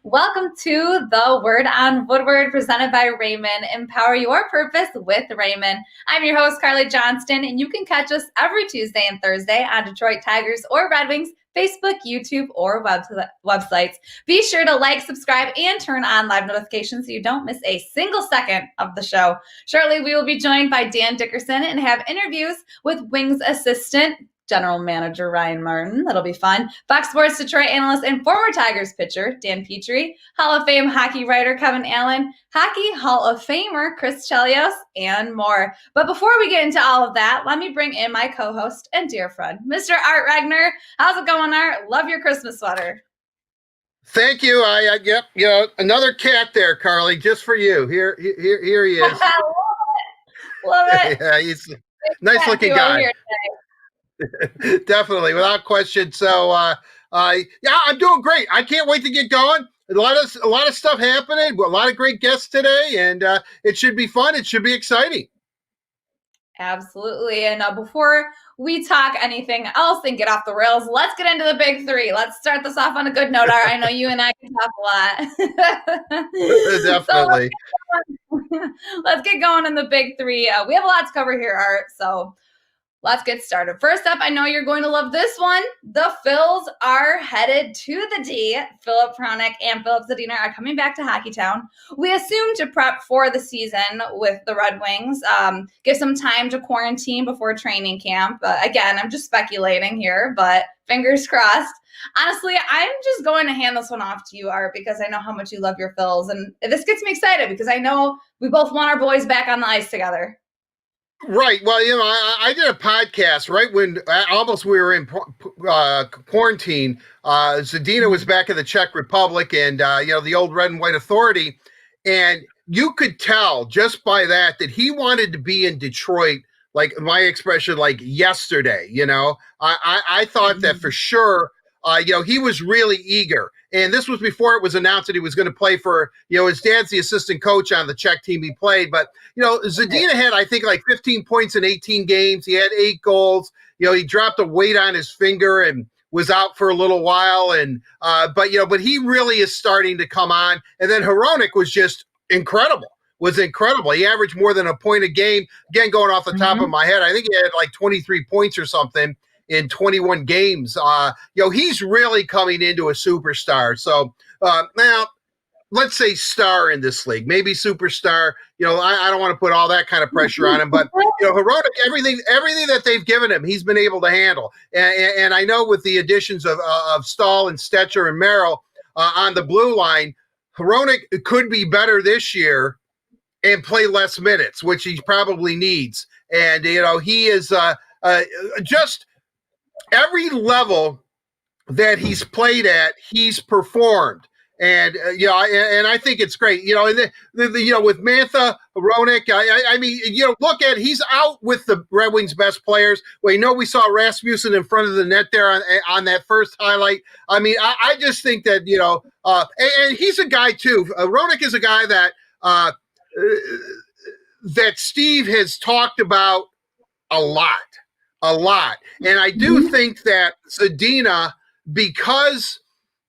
Welcome to the Word on Woodward, presented by Rehmann. Empower your purpose with Rehmann. I'm your host, Carly Johnston, and you can catch us every Tuesday and Thursday on Detroit Tigers or Red Wings, Facebook, YouTube, or websites. Be sure to like, subscribe, and turn on live notifications so you don't miss a single second of the show. Shortly, we will be joined by Dan Dickerson and have interviews with Wings assistant General Manager Ryan Martin. That'll be fun. Fox Sports Detroit analyst and former Tigers pitcher Dan Petry, Hall of Fame hockey writer Kevin Allen, Hockey Hall of Famer Chris Chelios, and more. But before we get into all of that, let me bring in my co-host and dear friend, Mr. Art Regner. How's it going, Art? Love your Christmas sweater. Thank you. Yep. Another cat there, Carly, just for you. Here he is. Love it. Yeah, he's a nice-looking guy. Definitely, without question. So, I'm doing great. I can't wait to get going. A lot of stuff happening. A lot of great guests today, and it should be fun. It should be exciting. Absolutely. And before we talk anything else and get off the rails, let's get into the big three. Let's start this off on a good note, Art. I know you and I can talk a lot. Definitely. So let's get going in the big three. We have a lot to cover here, Art. So let's get started. First up, I know you're going to love this one. The Phils are headed to the D. Filip Hronek and Filip Zadina are coming back to Hockeytown. We assume to prep for the season with the Red Wings, give some time to quarantine before training camp. Again, I'm just speculating here, but fingers crossed. Honestly, I'm just going to hand this one off to you, Art, because I know how much you love your Phils. And this gets me excited because I know we both want our boys back on the ice together. Right. Well, I did a podcast right when almost we were in quarantine. Zadina was back in the Czech Republic and, the old Red and White Authority. And you could tell just by that he wanted to be in Detroit, like my expression, like yesterday. I thought that for sure. He was really eager. And this was before it was announced that he was going to play for, his dad's the assistant coach on the Czech team he played. But, Zadina had, I think, like 15 points in 18 games. He had 8 goals. He dropped a weight on his finger and was out for a little while. And, but he really is starting to come on. And then Hronek was just incredible. He averaged more than a point a game. Again, going off the top of my head, I think he had like 23 points or something in 21 games. He's really coming into a superstar. So now let's say star in this league, maybe superstar. I don't want to put all that kind of pressure on him, but Hronek, everything that they've given him, he's been able to handle. And I know with the additions of Stahl and Stetcher and Merrill on the blue line, Hronek could be better this year and play less minutes, which he probably needs. And he is just every level that he's played at, he's performed. And, and I think it's great, and with Mantha, Hronek, I mean, look at, he's out with the Red Wings best players. We saw Rasmussen in front of the net there on that first highlight. I mean, I just think that, and he's a guy too. Hronek is a guy that Steve has talked about a lot. And I do think that Zadina, because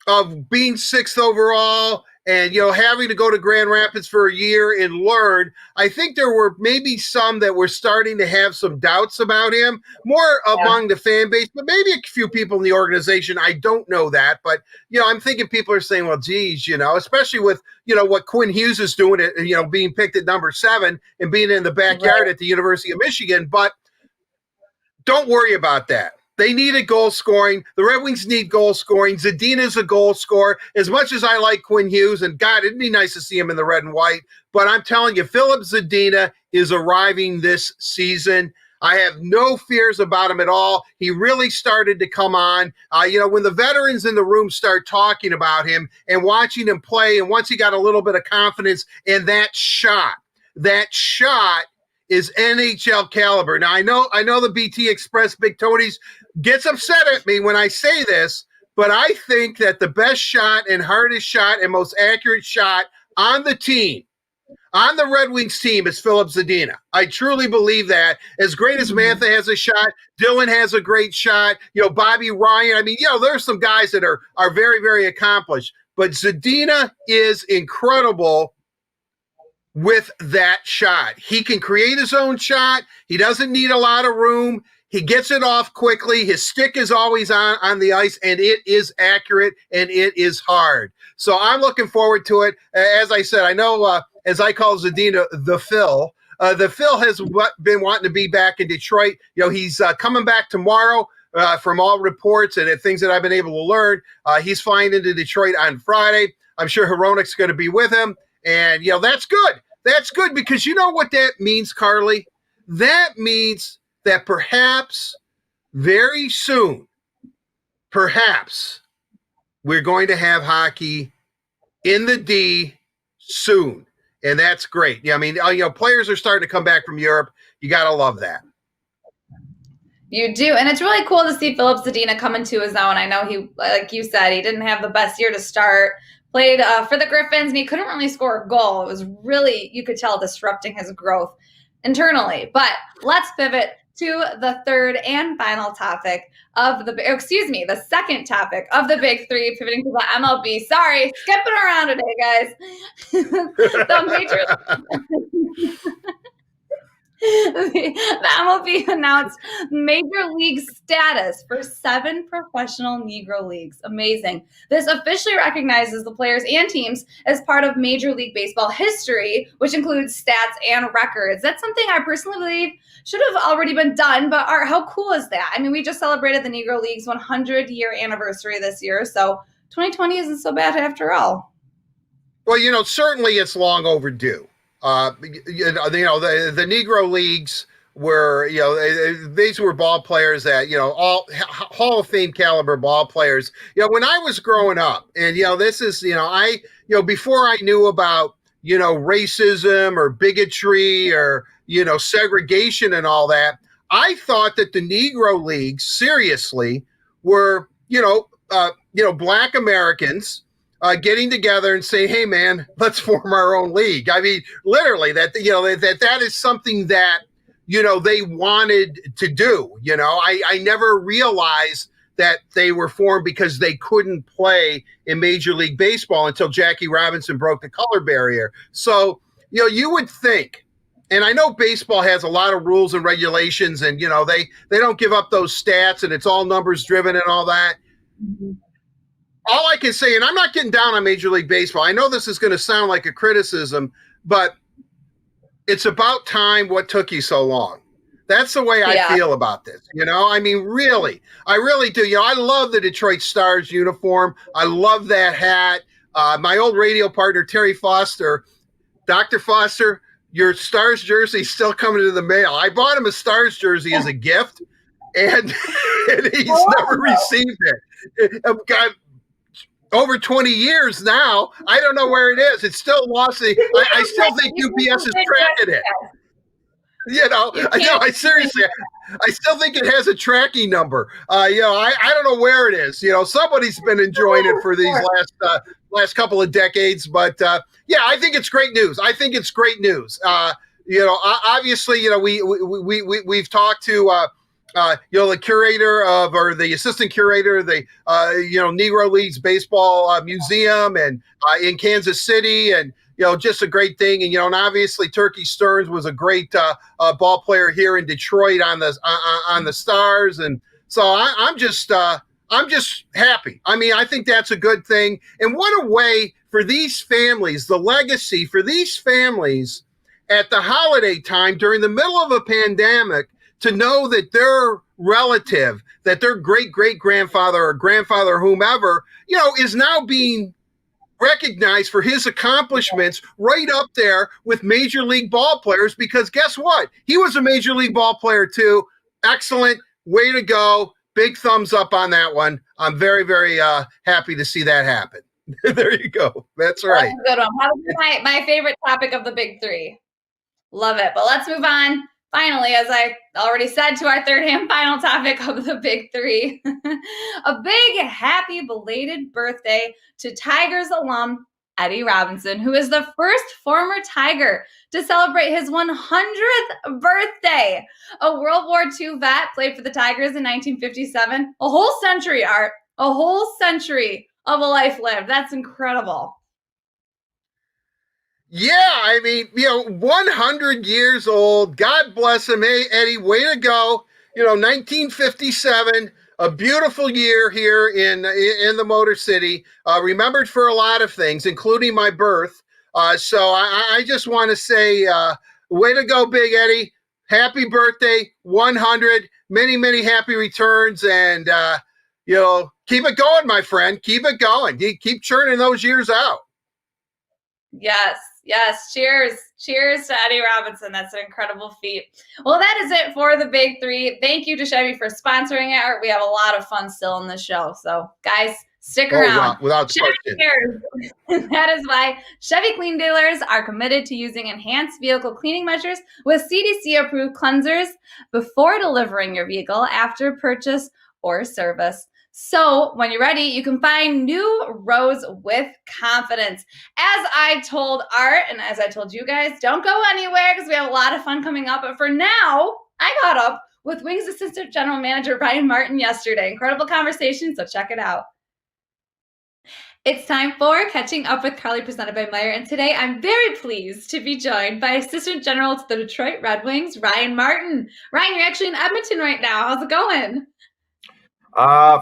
of being 6th overall and, having to go to Grand Rapids for a year and learn, I think there were maybe some that were starting to have some doubts about him, more among the fan base, but maybe a few people in the organization. I don't know that, but, I'm thinking people are saying, well, geez, especially with, what Quinn Hughes is doing, being picked at number 7 and being in the backyard at the University of Michigan. But don't worry about that. They needed goal scoring. The Red Wings need goal scoring. Zadina's a goal scorer. As much as I like Quinn Hughes, and God, it'd be nice to see him in the red and white, but I'm telling you, Filip Zadina is arriving this season. I have no fears about him at all. He really started to come on. When the veterans in the room start talking about him and watching him play, and once he got a little bit of confidence in that shot is NHL caliber. Now, I know the BT Express Big Tony's gets upset at me when I say this, but I think that the best shot and hardest shot and most accurate shot on the team, on the Red Wings team, is Filip Zadina. I truly believe that. As great as Mantha has a shot, Dylan has a great shot, Bobby Ryan. I mean, there's some guys that are very, very accomplished. but Zadina is incredible with that shot. He can create his own shot. He doesn't need a lot of room. He gets it off quickly. His stick is always on the ice, and it is accurate, and it is hard. So I'm looking forward to it. As I said, I know, as I call Zadina, the Phil. The Phil has been wanting to be back in Detroit. He's coming back tomorrow from all reports and things that I've been able to learn. He's flying into Detroit on Friday. I'm sure Hronik's going to be with him. And, that's good. That's good because you know what that means, Carly? That means that perhaps very soon, perhaps we're going to have hockey in the D soon. And that's great. Yeah, I mean, players are starting to come back from Europe. You got to love that. You do. And it's really cool to see Filip Zadina come into his own. I know he, like you said, he didn't have the best year to start. Played for the Griffins, and he couldn't really score a goal. It was really, you could tell, disrupting his growth internally. But let's pivot to the third and final topic of the second topic of the Big Three, pivoting to the MLB. Sorry, skipping around today, guys. The MLB announced Major League status for 7 professional Negro Leagues. Amazing. This officially recognizes the players and teams as part of Major League Baseball history, which includes stats and records. That's something I personally believe should have already been done, but Art, how cool is that? I mean, we just celebrated the Negro League's 100-year anniversary this year, so 2020 isn't so bad after all. Well, certainly it's long overdue. The Negro Leagues were, these were ball players that, all Hall of Fame caliber ball players. When I was growing up, and, this is, before I knew about, racism or bigotry or, segregation and all that, I thought that the Negro Leagues seriously were, Black Americans getting together and say, hey, man, let's form our own league. I mean, literally, that is something that, they wanted to do. I never realized that they were formed because they couldn't play in Major League Baseball until Jackie Robinson broke the color barrier. So, you would think, and I know baseball has a lot of rules and regulations and, they don't give up those stats and it's all numbers driven and all that. Mm-hmm. All I can say, and I'm not getting down on Major League Baseball. I know this is going to sound like a criticism, but it's about time. What took you so long? That's the way I feel about this. I mean, really, I really do. I love the Detroit Stars uniform. I love that hat. My old radio partner, Terry Foster, Dr. Foster, your Stars jersey is still coming to the mail. I bought him a Stars jersey as a gift, and he's never received it. I've got over 20 years now. I don't know where it is. It's still lost. I still think UPS is tracking it. I seriously, I still think it has a tracking number. I don't know where it is. Somebody's been enjoying it for these last couple of decades. But I think it's great news. Obviously, we've talked to the curator or the assistant curator of the Negro Leagues Baseball Museum and in Kansas City, and just a great thing. And and obviously Turkey Stearns was a great ball player here in Detroit on the Stars, and so I'm just happy. I mean, I think that's a good thing. And what a way for these families, the legacy for these families at the holiday time during the middle of a pandemic, to know that their relative, that their great-great-grandfather or grandfather or whomever, is now being recognized for his accomplishments right up there with Major League ball players, because guess what? He was a Major League ball player too. Excellent. Way to go. Big thumbs up on that one. I'm very, very happy to see that happen. There you go. That's right. That's a good one. That was my favorite topic of the Big Three. Love it. But let's move on. Finally, as I already said, to our third and final topic of the Big Three, a big happy belated birthday to Tigers alum Eddie Robinson, who is the first former Tiger to celebrate his 100th birthday. A World War II vet, played for the Tigers in 1957. A whole century, Art. A whole century of a life lived. That's incredible. Yeah, I mean, 100 years old. God bless him. Hey, Eddie, way to go. 1957, a beautiful year here in the Motor City. Remembered for a lot of things, including my birth. So I just want to say, way to go, Big Eddie. Happy birthday, 100. Many, many happy returns. And, keep it going, my friend. Keep it going. Keep churning those years out. Yes. Cheers. Cheers to Eddie Robinson. That's an incredible feat. Well, that is it for the Big Three. Thank you to Chevy for sponsoring it. We have a lot of fun still in the show. So, guys, stick around. Without Chevy question. cares. That is why Chevy Clean Dealers are committed to using enhanced vehicle cleaning measures with CDC-approved cleansers before delivering your vehicle after purchase or service. So when you're ready, you can find new rows with confidence. As I told Art and as I told you guys, don't go anywhere because we have a lot of fun coming up. But for now, I got up with Wings Assistant General Manager Ryan Martin yesterday. Incredible conversation, so check it out. It's time for Catching Up with Carly, presented by Meyer. And today I'm very pleased to be joined by Assistant General to the Detroit Red Wings, Ryan Martin. Ryan, you're actually in Edmonton right now. How's it going?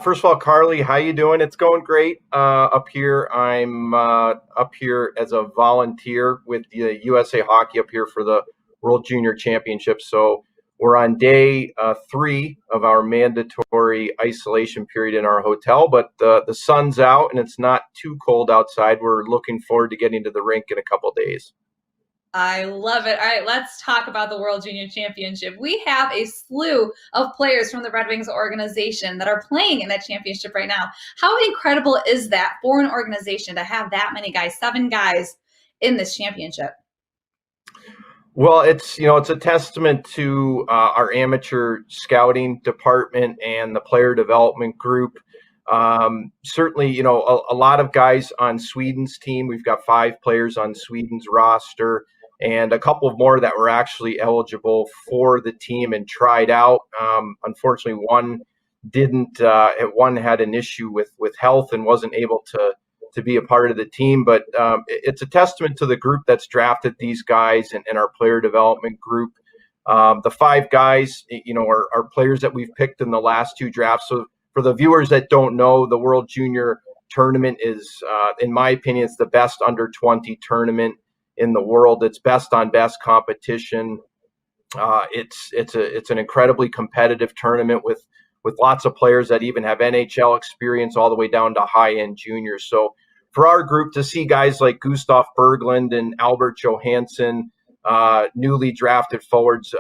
First of all, Carly, how you doing? It's going great up here. I'm up here as a volunteer with the USA Hockey up here for the World Junior Championship. So we're on day 3 of our mandatory isolation period in our hotel, but the sun's out and it's not too cold outside. We're looking forward to getting to the rink in a couple of days. I love it. All right, let's talk about the World Junior Championship. We have a slew of players from the Red Wings organization that are playing in that championship right now. How incredible is that for an organization to have that many guys, 7 guys in this championship? Well, it's a testament to our amateur scouting department and the player development group. Certainly, a lot of guys on Sweden's team. We've got 5 players on Sweden's roster and a couple more that were actually eligible for the team and tried out. Unfortunately, one didn't. One had an issue with health and wasn't able to be a part of the team. But it's a testament to the group that's drafted these guys and our player development group. The 5 guys, are players that we've picked in the last 2 drafts. So for the viewers that don't know, the World Junior Tournament is, in my opinion, it's the best under 20 tournament in the world. It's best on best competition. It's an incredibly competitive tournament with lots of players that even have NHL experience all the way down to high-end juniors. So for our group to see guys like Gustav Berglund and Albert Johansson, newly drafted forwards,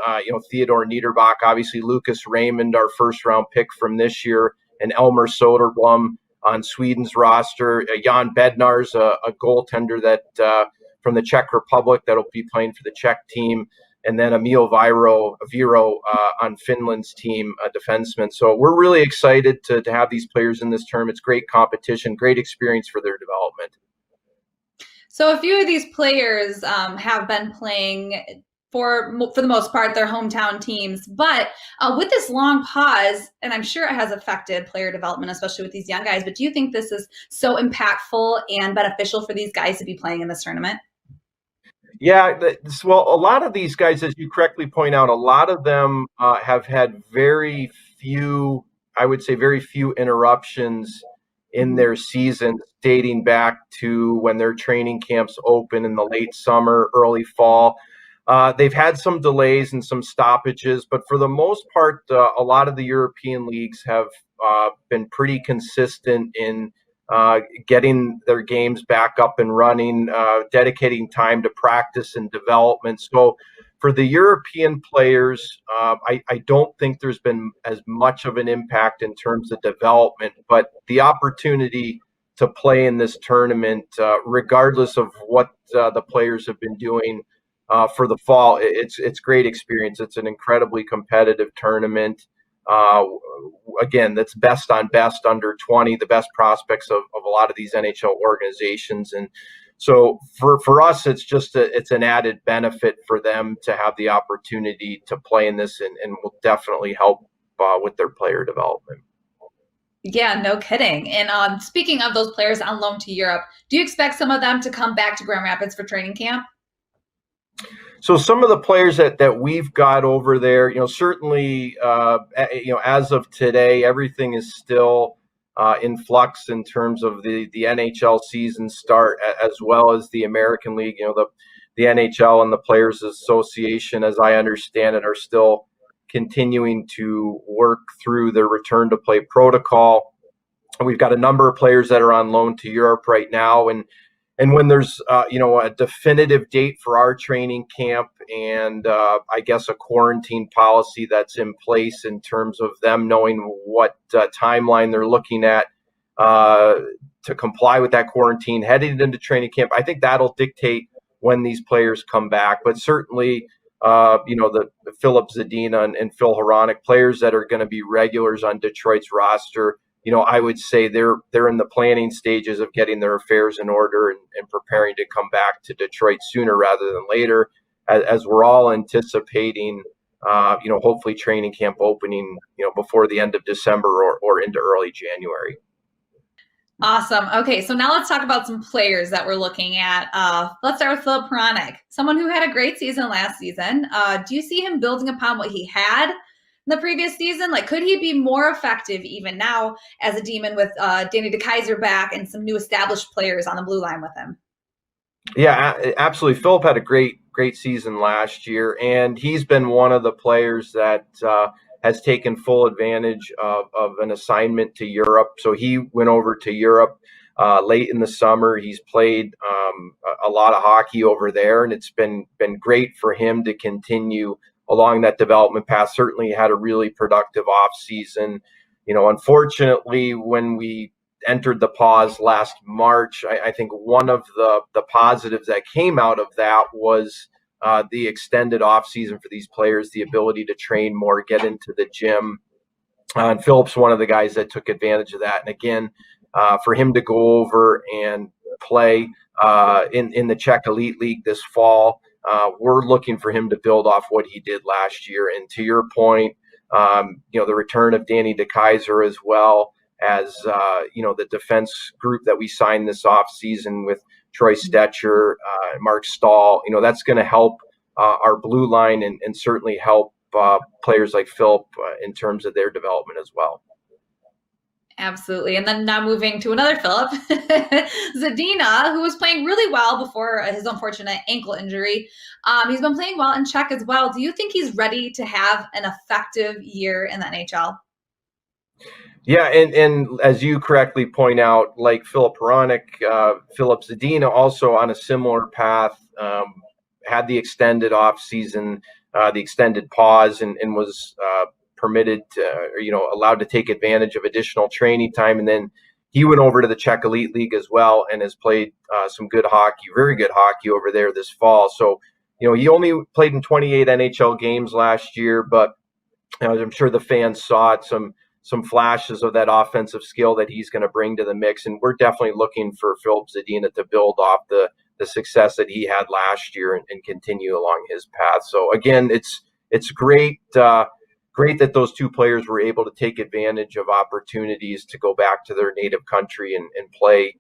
Theodore Niederbach, obviously Lucas Raymond, our first-round pick from this year, and Elmer Soderblom on Sweden's roster. Jan Bednar's a goaltender that from the Czech Republic that'll be playing for the Czech team, and then Emil Viro on Finland's team, a defenseman. So we're really excited to have these players in this tournament. It's great competition, great experience for their development. So a few of these players have been playing for the most part their hometown teams, but with this long pause, and I'm sure it has affected player development, especially with these young guys, but do you think this is so impactful and beneficial for these guys to be playing in this tournament? Yeah, well, a lot of these guys, as you correctly point out, a lot of them have had very few interruptions in their seasons dating back to when their training camps open in the late summer, early fall. They've had some delays and some stoppages, but for the most part, a lot of the European leagues have been pretty consistent in getting their games back up and running, dedicating time to practice and development. So for the European players, I don't think there's been as much of an impact in terms of development, but the opportunity to play in this tournament, regardless of what the players have been doing for the fall, it's great experience. It's an incredibly competitive tournament. Again, that's best on best under 20, the best prospects of a lot of these NHL organizations. And so for us, it's an added benefit for them to have the opportunity to play in this and will definitely help with their player development. Yeah, no kidding. And speaking of those players on loan to Europe, do you expect some of them to come back to Grand Rapids for training camp? So some of the players that we've got over there, certainly, as of today, everything is still in flux in terms of the NHL season start, as well as the American League. The NHL and the Players Association, as I understand it, are still continuing to work through their return to play protocol. We've got a number of players that are on loan to Europe right now, and when there's a definitive date for our training camp and I guess a quarantine policy that's in place in terms of them knowing what timeline they're looking at to comply with that quarantine heading into training camp, I think that'll dictate when these players come back. But certainly, the Filip Zadina and Phil Hronek, players that are going to be regulars on Detroit's roster, I would say they're in the planning stages of getting their affairs in order and preparing to come back to Detroit sooner rather than later, as we're all anticipating, hopefully training camp opening, before the end of December or into early January. Awesome. Okay, so now let's talk about some players that we're looking at. Let's start with Filip Hronek, someone who had a great season last season. Do you see him building upon what he had the previous season? Like, could he be more effective even now as a Demon with Danny DeKeyser back and some new established players on the blue line with him? Yeah, absolutely. Philip had a great season last year, and he's been one of the players that has taken full advantage of an assignment to Europe. So he went over to Europe late in the summer. He's played a lot of hockey over there, and it's been great for him to continue along that development path. Certainly had a really productive off season. Unfortunately, when we entered the pause last March, I think one of the positives that came out of that was the extended off season for these players, the ability to train more, get into the gym. And Philip's one of the guys that took advantage of that. And again, for him to go over and play in the Czech Elite League this fall, we're looking for him to build off what he did last year. And to your point, the return of Danny DeKeyser, as well as the defense group that we signed this off season with Troy Stetcher, Mark Stahl, that's going to help our blue line and certainly help players like Philip in terms of their development as well. Absolutely. And then now moving to another Filip, Zadina, who was playing really well before his unfortunate ankle injury. He's been playing well in Czech as well. Do you think he's ready to have an effective year in the NHL? Yeah, and as you correctly point out, like Filip Hronek, Filip Zadina also on a similar path, had the extended off season, the extended pause, and was permitted to, allowed to take advantage of additional training time. And then he went over to the Czech Elite League as well and has played some good hockey, very good hockey over there this fall. So, he only played in 28 NHL games last year, but I'm sure the fans saw it, some flashes of that offensive skill that he's going to bring to the mix. And we're definitely looking for Filip Zadina to build off the success that he had last year and continue along his path. So again, it's great. Great that those two players were able to take advantage of opportunities to go back to their native country and play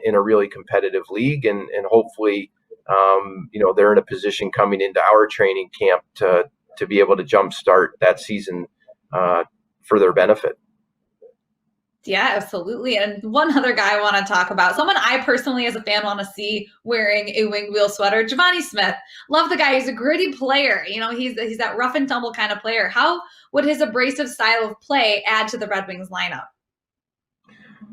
in a really competitive league. And hopefully, they're in a position coming into our training camp to be able to jumpstart that season for their benefit. Yeah, absolutely. And one other guy I want to talk about, someone I personally as a fan want to see wearing a wing wheel sweater, Givani Smith. Love the guy. He's a gritty player. He's that rough and tumble kind of player. How would his abrasive style of play add to the Red Wings lineup?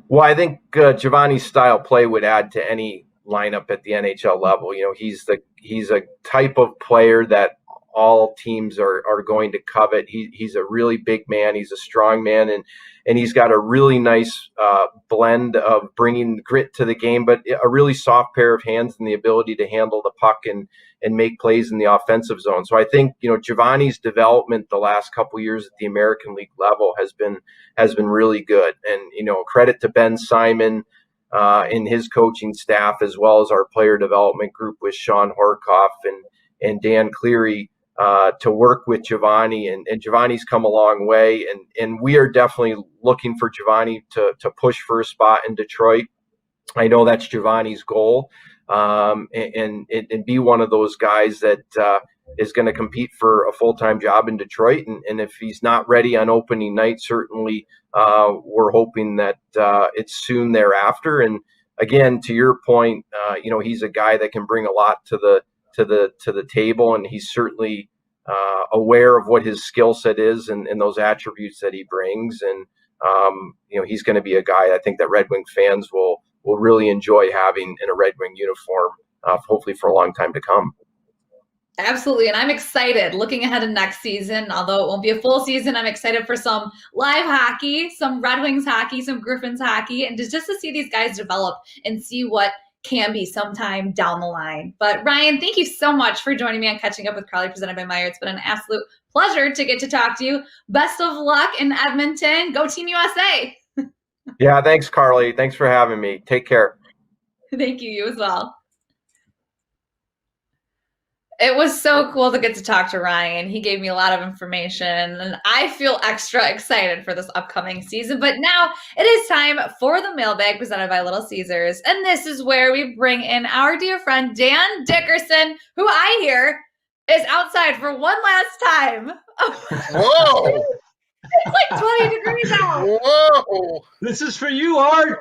Well, I think Givani's style play would add to any lineup at the NHL level. He's a type of player that all teams are going to covet. He's a really big man. He's a strong man, and he's got a really nice blend of bringing grit to the game, but a really soft pair of hands and the ability to handle the puck and make plays in the offensive zone. So I think Givani's development the last couple of years at the American League level has been really good. And credit to Ben Simon and his coaching staff, as well as our player development group with Sean Horkoff and Dan Cleary. to work with Giovanni, and Giovanni's come a long way, and we are definitely looking for Giovanni to push for a spot in Detroit. I know that's Giovanni's goal, and be one of those guys that is going to compete for a full-time job in Detroit. And if he's not ready on opening night, certainly we're hoping that it's soon thereafter. And again, to your point, he's a guy that can bring a lot to the table, and he's certainly aware of what his skill set is and those attributes that he brings. And he's going to be a guy I think that Red Wing fans will really enjoy having in a Red Wing uniform, hopefully for a long time to come. Absolutely. And I'm excited looking ahead to next season. Although it won't be a full season, I'm excited for some live hockey, some Red Wings hockey, some Griffins hockey, and just to see these guys develop and see what can be sometime down the line. But Ryan, thank you so much for joining me on Catching Up with Carly, presented by Meijer. It's been an absolute pleasure to get to talk to you. Best of luck in Edmonton. Go Team USA. Yeah, thanks, Carly. Thanks for having me. Take care. Thank you. You as well. It was so cool to get to talk to Ryan. He gave me a lot of information, and I feel extra excited for this upcoming season. But now it is time for the mailbag presented by Little Caesars. And this is where we bring in our dear friend, Dan Dickerson, who I hear is outside for one last time. Whoa! It's like 20 degrees out. Whoa! This is for you, Art.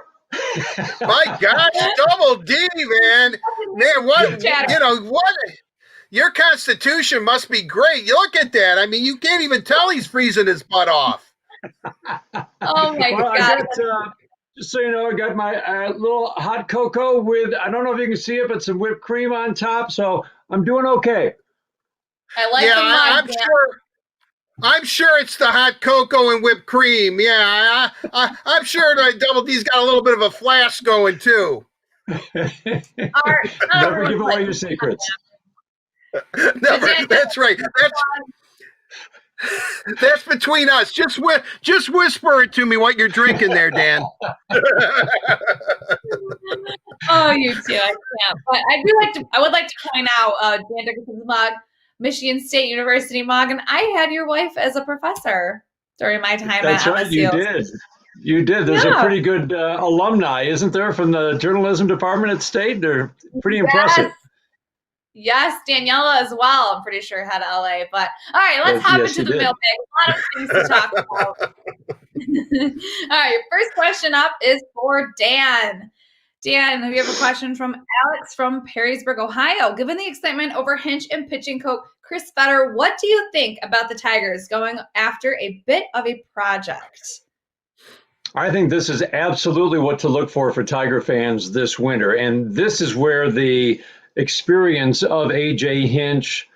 My gosh, double D, man. Man, what? Your constitution must be great. You look at that. I mean, you can't even tell he's freezing his butt off. Oh, my God. I got, just so you know, I got my little hot cocoa with, I don't know if you can see it, but some whipped cream on top. So I'm doing okay. I like the mug. I'm sure it's the hot cocoa and whipped cream. Yeah, I'm sure that Double D's got a little bit of a flash going, too. Never give away your secrets. Never, that's right. That's between us. Just whisper it to me what you're drinking there, Dan. Oh, you too. I can't. But I would like to point out Dan Dickerson's mug, Michigan State University mug, and I had your wife as a professor during my time That's at right, MSU. You did. There's a pretty good alumni, isn't there, from the journalism department at State? They're pretty impressive. Yes, Daniela as well. I'm pretty sure had LA. But all right, let's hop into the mailbag. A lot of things to talk about. All right, first question up is for Dan. Dan, we have a question from Alex from Perrysburg, Ohio. Given the excitement over Hinch and pitching coach Chris Fetter, what do you think about the Tigers going after a bit of a project? I think this is absolutely what to look for Tiger fans this winter. And this is where the experience of A.J. Hinch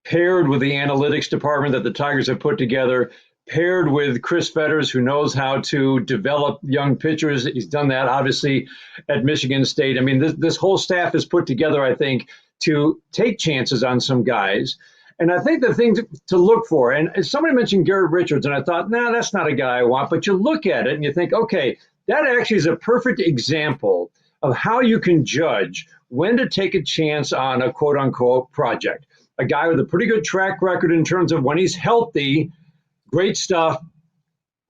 paired with the analytics department that the Tigers have put together, paired with Chris Fetters, who knows how to develop young pitchers. He's done that, obviously, at Michigan State. I mean, this whole staff is put together, I think, to take chances on some guys. And I think the thing to look for, and somebody mentioned Garrett Richards, and I thought, that's not a guy I want. But you look at it and you think, okay, that actually is a perfect example of how you can judge when to take a chance on a quote-unquote project. A guy with a pretty good track record in terms of when he's healthy, great stuff,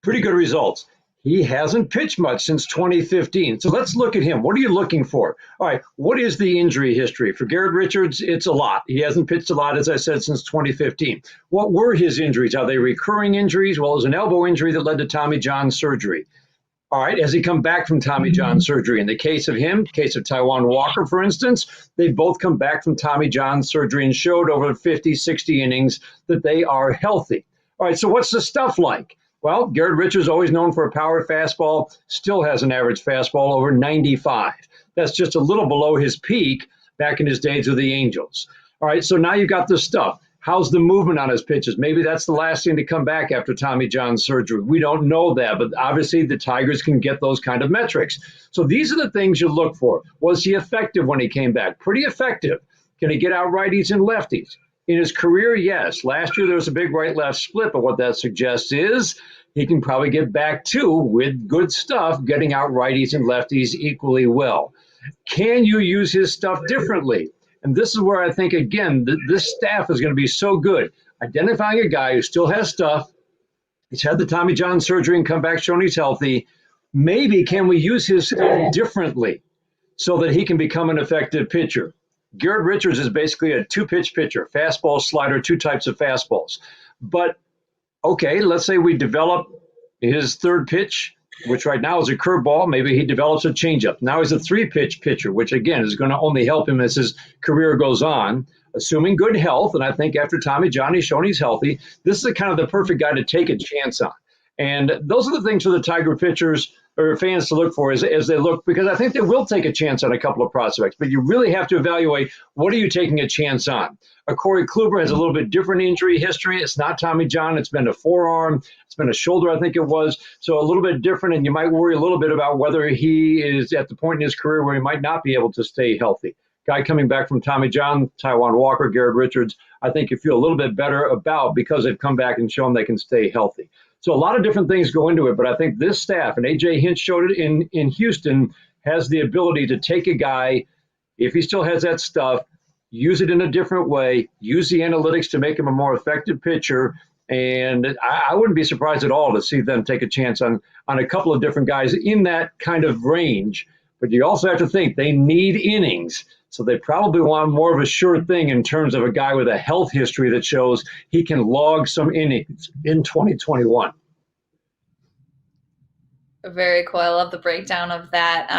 pretty good results. He hasn't pitched much since 2015. So let's look at him. What are you looking for? All right, what is the injury history? For Garrett Richards, it's a lot. He hasn't pitched a lot, as I said, since 2015. What were his injuries? Are they recurring injuries? Well, it was an elbow injury that led to Tommy John surgery. All right, has he come back from Tommy John surgery? In the case of him, case of Taijuan Walker, for instance, they both come back from Tommy John surgery and showed over 50, 60 innings that they are healthy. All right, so what's the stuff like? Well, Garrett Richards, always known for a power fastball, still has an average fastball over 95. That's just a little below his peak back in his days with the Angels. All right, so now you've got the stuff. How's the movement on his pitches? Maybe that's the last thing to come back after Tommy John surgery. We don't know that, but obviously the Tigers can get those kind of metrics. So these are the things you look for. Was he effective when he came back? Pretty effective. Can he get out righties and lefties? In his career, yes. Last year there was a big right-left split, but what that suggests is he can probably get back to, with good stuff, getting out righties and lefties equally well. Can you use his stuff differently? And this is where I think, again, this staff is going to be so good. Identifying a guy who still has stuff. He's had the Tommy John surgery and come back showing he's healthy. Maybe can we use his stuff differently so that he can become an effective pitcher? Garrett Richards is basically a two-pitch pitcher, fastball, slider, two types of fastballs. But, okay, let's say we develop his third pitch, which right now is a curveball. Maybe he develops a changeup. Now he's a three-pitch pitcher, which, again, is going to only help him as his career goes on, assuming good health. And I think after Tommy John, he's shown he's healthy. This is kind of the perfect guy to take a chance on. And those are the things for the Tiger pitchers or fans to look for as they look, because I think they will take a chance on a couple of prospects. But you really have to evaluate, what are you taking a chance on? Corey Kluber has a little bit different injury history. It's not Tommy John. It's been a forearm. It's been a shoulder, I think it was. So a little bit different, and you might worry a little bit about whether he is at the point in his career where he might not be able to stay healthy. Guy coming back from Tommy John, Taijuan Walker, Garrett Richards, I think you feel a little bit better about because they've come back and shown they can stay healthy. So a lot of different things go into it, but I think this staff, and A.J. Hinch showed it in Houston, has the ability to take a guy, if he still has that stuff, use it in a different way, use the analytics to make him a more effective pitcher, and I wouldn't be surprised at all to see them take a chance on a couple of different guys in that kind of range. But you also have to think they need innings. So they probably want more of a sure thing in terms of a guy with a health history that shows he can log some innings in 2021. Very cool. I love the breakdown of that.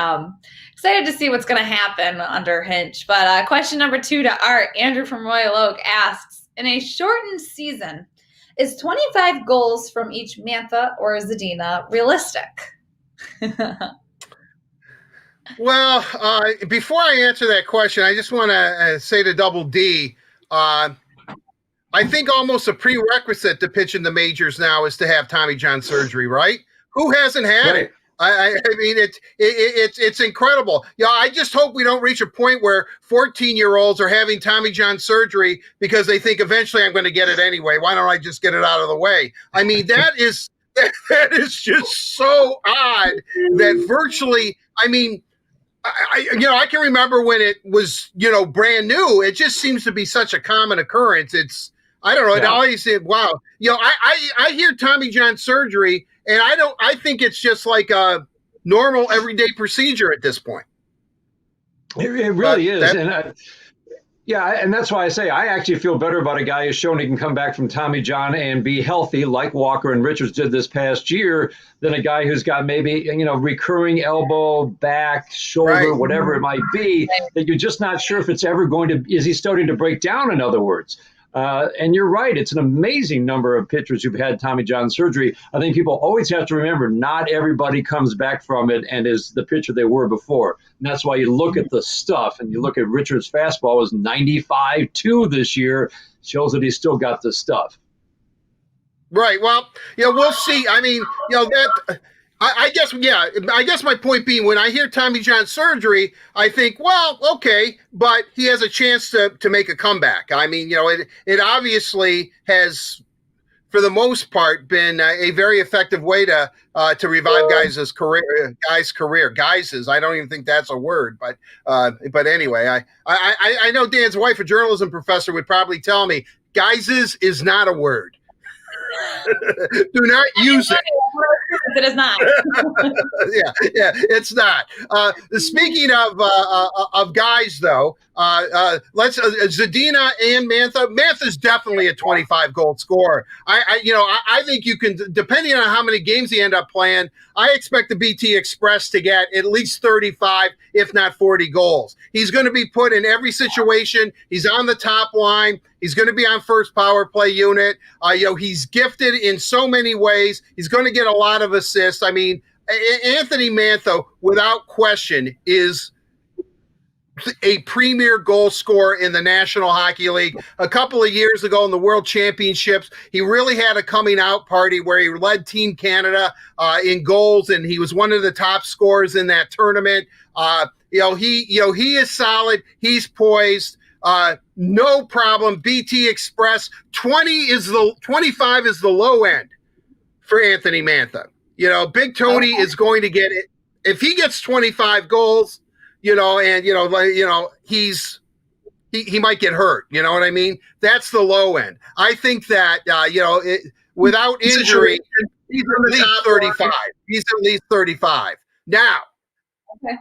Excited to see what's going to happen under Hinch. But question number 2 to Art. Andrew from Royal Oak asks, in a shortened season, is 25 goals from each Mantha or Zadina realistic? Well, before I answer that question, I just want to say to Double D, I think almost a prerequisite to pitch in the majors now is to have Tommy John surgery, right? Who hasn't had it? I mean, it's incredible. Yeah, I just hope we don't reach a point where 14-year-olds are having Tommy John surgery because they think eventually I'm going to get it anyway. Why don't I just get it out of the way? I mean, that is just so odd that virtually, I mean, I can remember when it was, brand new. It just seems to be such a common occurrence. I don't know. Yeah. It always said, wow. I hear Tommy John surgery, and I think it's just like a normal everyday procedure at this point. It really is. And that's why I say I actually feel better about a guy who's shown he can come back from Tommy John and be healthy like Walker and Richards did this past year than a guy who's got maybe, recurring elbow, back, shoulder, whatever it might be, that you're just not sure if it's ever is he starting to break down, in other words. And you're right. It's an amazing number of pitchers who've had Tommy John surgery. I think people always have to remember not everybody comes back from it and is the pitcher they were before. And that's why you look at the stuff and you look at Richards' fastball was 95-2 this year, shows that he's still got the stuff. Right. Well, we'll see. I mean, I guess my point being, when I hear Tommy John surgery, I think, well, okay, but he has a chance to make a comeback. I mean, it obviously has, for the most part, been a very effective way to revive guys' career. I don't even think that's a word, but anyway, I know Dan's wife, a journalism professor, would probably tell me, guys is not a word. Do not use it. It is not. yeah, it's not. Speaking of guys, though, let's Zadina and Mantha. Mantha's definitely a 25 goal scorer. I think you can, depending on how many games he end up playing, I expect the BT Express to get at least 35, if not 40 goals. He's going to be put in every situation. He's on the top line. He's going to be on first power play unit. He's gifted in so many ways. He's going to get a lot of assists. I mean, Anthony Mantha, without question, is a premier goal scorer in the National Hockey League. A couple of years ago in the World Championships, he really had a coming out party where he led Team Canada in goals, and he was one of the top scorers in that tournament. He is solid. He's poised. No problem. BT Express 25 is the low end for Anthony Mantha. Big Tony is going to get it. If he gets 25 goals, he's he might get hurt. You know what I mean? That's the low end. I think that without injury, he's at least 35. He's at least 35. Now, Okay.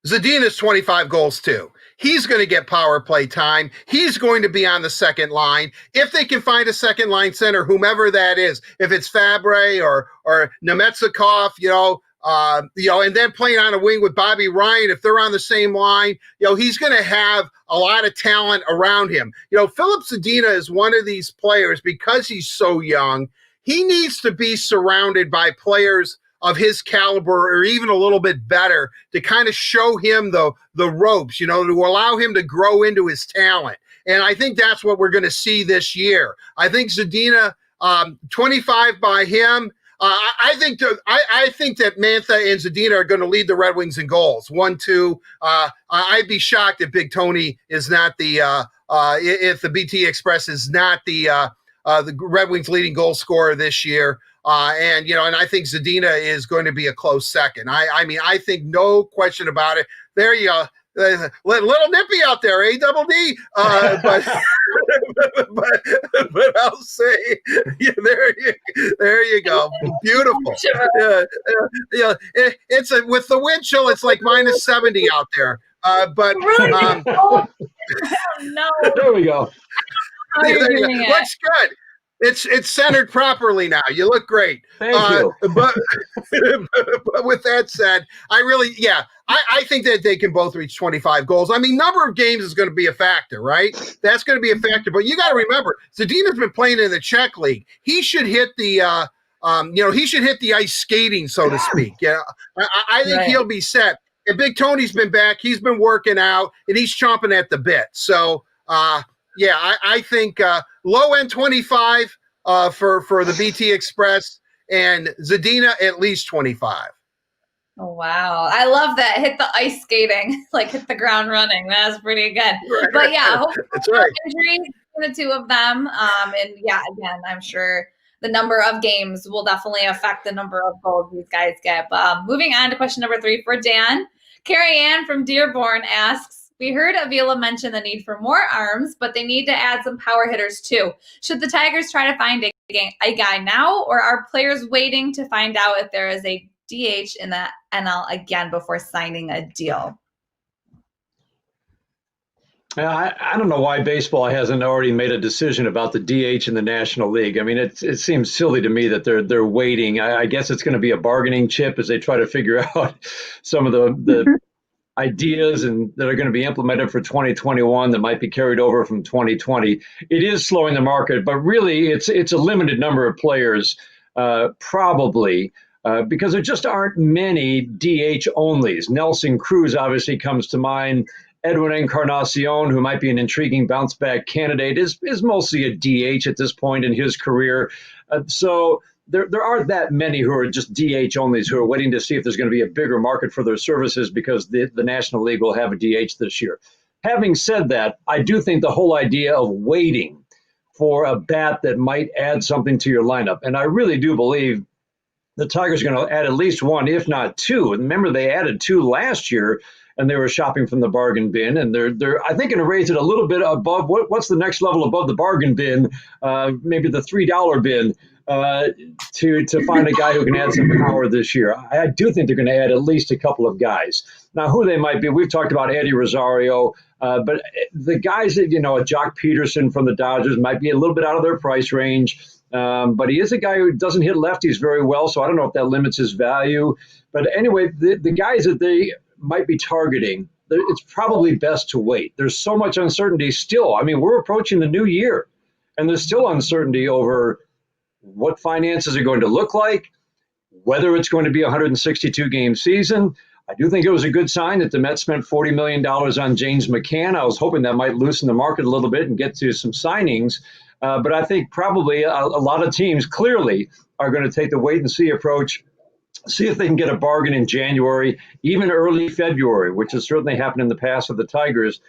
Zadina's 25 goals too. He's going to get power play time. He's going to be on the second line. If they can find a second line center, whomever that is, if it's Fabre or Nemetsakov, and then playing on a wing with Bobby Ryan, if they're on the same line, he's going to have a lot of talent around him. Philip Zadina is one of these players because he's so young. He needs to be surrounded by players of his caliber or even a little bit better to kind of show him the ropes, to allow him to grow into his talent. And I think that's what we're going to see this year. I think Zadina, 25 by him. I think that Mantha and Zadina are going to lead the Red Wings in goals. 1-2. I'd be shocked if Big Tony is not if the BT Express is not the Red Wings leading goal scorer this year. And I think Zadina is going to be a close second. I think no question about it. There you go. Little nippy out there, A-double-D. But I'll say, there you go. Beautiful. It's with the wind chill, it's like minus 70 out there. No. There we go. Looks good. It's centered properly now. You look great. Thank you. But with that said, I think that they can both reach 25 goals. I mean, number of games is going to be a factor, right? That's going to be a factor. But you got to remember, Zadina's been playing in the Czech League. He should hit the, he should hit the ice skating, so to speak. I think he'll be set. And Big Tony's been back. He's been working out, and he's chomping at the bit. So, I think low end 25 for the BT Express, and Zadina at least 25. Oh, wow. I love that. Hit the ice skating, like hit the ground running. That's pretty good. Right. But yeah, hopefully that's right. Injuries for the two of them. And yeah, again, I'm sure the number of games will definitely affect the number of goals these guys get. But moving on to question number 3 for Dan. Carrie Ann from Dearborn asks, we heard Avila mention the need for more arms, but they need to add some power hitters too. Should the Tigers try to find a guy now, or are players waiting to find out if there is a DH in the NL again before signing a deal? I don't know why baseball hasn't already made a decision about the DH in the National League. I mean, it seems silly to me that they're waiting. I guess it's going to be a bargaining chip as they try to figure out some of the ideas and that are going to be implemented for 2021 that might be carried over from 2020. It is slowing the market, but really it's a limited number of players, probably. Because there just aren't many DH onlys. Nelson Cruz obviously comes to mind. Edwin Encarnacion, who might be an intriguing bounce back candidate, is mostly a DH at this point in his career. So there aren't that many who are just DH onlys who are waiting to see if there's going to be a bigger market for their services because the National League will have a DH this year. Having said that, I do think the whole idea of waiting for a bat that might add something to your lineup, and I really do believe the Tigers are going to add at least one, if not two. And remember, they added 2 last year, and they were shopping from the bargain bin. And they're I think, going to raise it a little bit above what's the next level above the bargain bin? Maybe the $3 bin to find a guy who can add some power this year. I do think they're going to add at least a couple of guys. Now, who they might be, we've talked about Eddie Rosario, but the guys that Jock Peterson from the Dodgers might be a little bit out of their price range. But he is a guy who doesn't hit lefties very well, so I don't know if that limits his value. But anyway, the guys that they might be targeting, it's probably best to wait. There's so much uncertainty still. I mean, we're approaching the new year, and there's still uncertainty over what finances are going to look like, whether it's going to be a 162-game season. I do think it was a good sign that the Mets spent $40 million on James McCann. I was hoping that might loosen the market a little bit and get to some signings. But I think probably a lot of teams clearly are going to take the wait-and-see approach, see if they can get a bargain in January, even early February, which has certainly happened in the past with the Tigers,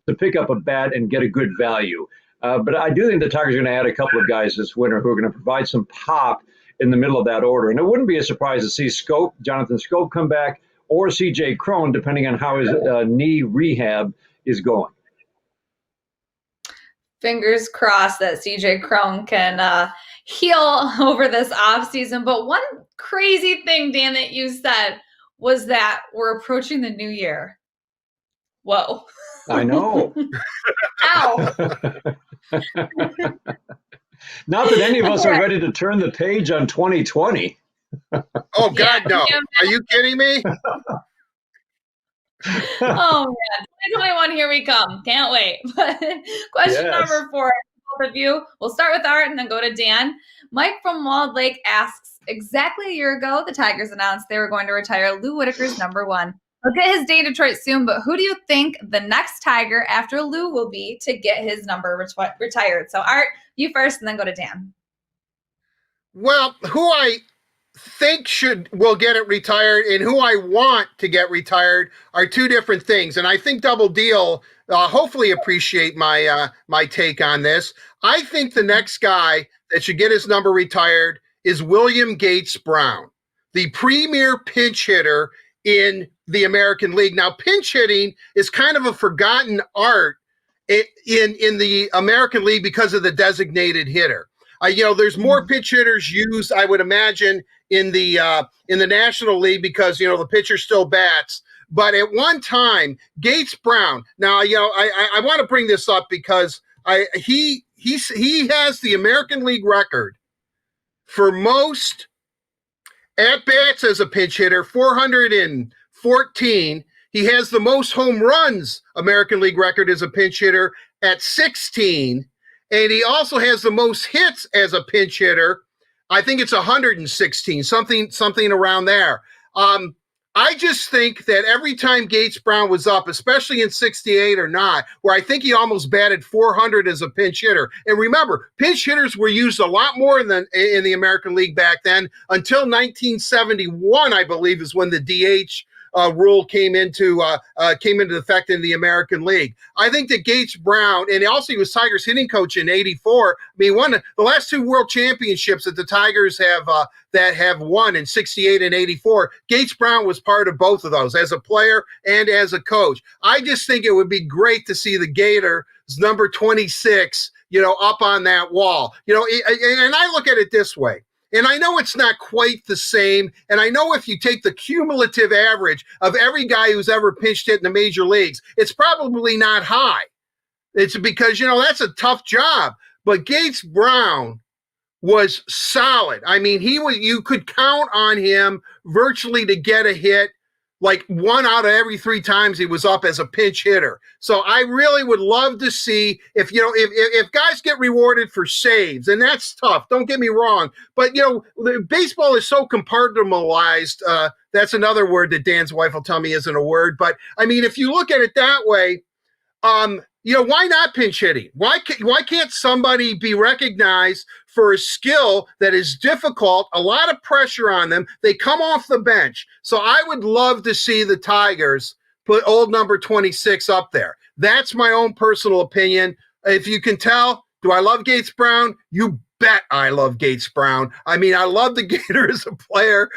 to pick up a bat and get a good value. But I do think the Tigers are going to add a couple of guys this winter who are going to provide some pop in the middle of that order. And it wouldn't be a surprise to see Jonathan Scope come back, or C.J. Cron, depending on how his knee rehab is going. Fingers crossed that CJ Cron can heal over this offseason. But one crazy thing, Dan, that you said was that we're approaching the new year. Whoa. I know. Ow. Not that any of us are ready to turn the page on 2020. Oh, God, no. Are you kidding me? Oh, man. 2021, here we come. Can't wait. But question number 4, both of you. We'll start with Art and then go to Dan. Mike from Walled Lake asks, exactly a year ago, the Tigers announced they were going to retire Lou Whitaker's number 1. He'll get his day in Detroit soon, but who do you think the next Tiger after Lou will be to get his number retired? So, Art, you first, and then go to Dan. Well, who I think will get it retired and who I want to get retired are two different things. And I think Double Deal hopefully appreciate my my take on this. I think the next guy that should get his number retired is William Gates Brown, the premier pinch hitter in the American League. Now, pinch hitting is kind of a forgotten art in the American League because of the designated hitter. There's more pinch hitters used, I would imagine, in the National League because the pitcher still bats. But at one time, Gates Brown. Now, I want to bring this up because he has the American League record for most at bats as a pinch hitter, 414. He has the most home runs American League record as a pinch hitter at 16. And he also has the most hits as a pinch hitter. I think it's 116, something around there. I just think that every time Gates Brown was up, especially in 68 or not, where I think he almost batted 400 as a pinch hitter. And remember, pinch hitters were used a lot more in the American League back then until 1971, I believe, is when the DH rule came into effect in the American League. I think that Gates Brown, and also he was Tigers hitting coach in '84. I mean, the last 2 world championships that the Tigers have won in '68 and '84. Gates Brown was part of both of those as a player and as a coach. I just think it would be great to see the Gators number 26, up on that wall. And I look at it this way. And I know it's not quite the same. And I know if you take the cumulative average of every guy who's ever pitched hit in the major leagues, it's probably not high. It's because, that's a tough job. But Gates Brown was solid. I mean, you could count on him virtually to get a hit like 1 out of every 3 times he was up as a pinch hitter. So I really would love to see if guys get rewarded for saves, and that's tough. Don't get me wrong, but baseball is so compartmentalized. That's another word that Dan's wife will tell me isn't a word, but I mean, if you look at it that way, why not pinch hitting? Why can't somebody be recognized for a skill that is difficult, a lot of pressure on them? They come off the bench. So I would love to see the Tigers put old number 26 up there. That's my own personal opinion. If you can tell, do I love Gates Brown? You bet I love Gates Brown. I mean, I love the Gator as a player,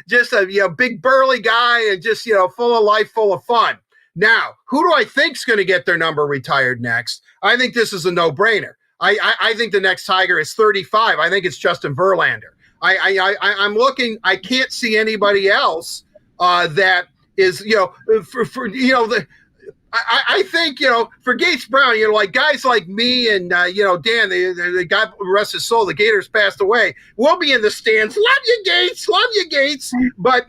just a big burly guy and just, full of life, full of fun. Now, who do I think is going to get their number retired next? I think this is a no-brainer. I think the next Tiger is 35. I think it's Justin Verlander. I'm looking. I can't see anybody else that is, I think, for Gates Brown, like guys like me and, Dan, the God rest his soul, the Gators passed away. We'll be in the stands. Love you, Gates. But,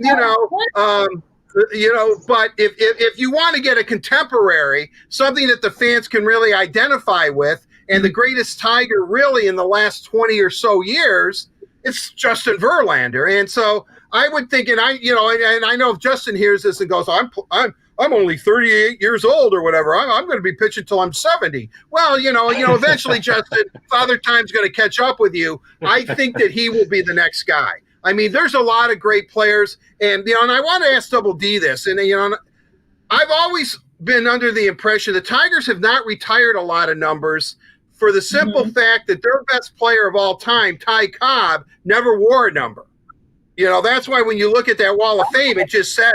but if you want to get a contemporary, something that the fans can really identify with, and the greatest Tiger really in the last 20 or so years, it's Justin Verlander. And so I would think, and I know if Justin hears this and goes, I'm only 38 years old or whatever. I'm going to be pitching till I'm 70. Well, eventually, Justin, Father Time's going to catch up with you. I think that he will be the next guy. I mean, there's a lot of great players, and and I want to ask Double D this, and I've always been under the impression the Tigers have not retired a lot of numbers for the simple fact that their best player of all time, Ty Cobb, never wore a number. That's why when you look at that Wall of Fame, it just says,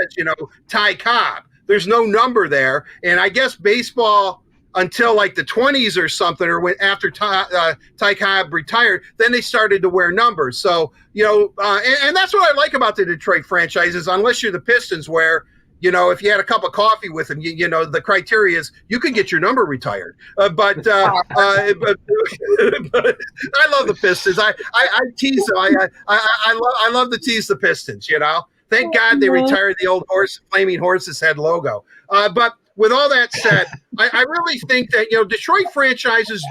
Ty Cobb. there's no number there. And I guess baseball until like the 20s or something, or when after Ty Cobb retired, then they started to wear numbers. So, and that's what I like about the Detroit franchises, unless you're the Pistons, where, if you had a cup of coffee with them, the criteria is you can get your number retired. But I love the Pistons. I tease them. I love to tease the Pistons. Thank God they retired the old flaming horse's head logo. But with all that said, I really think that Detroit franchises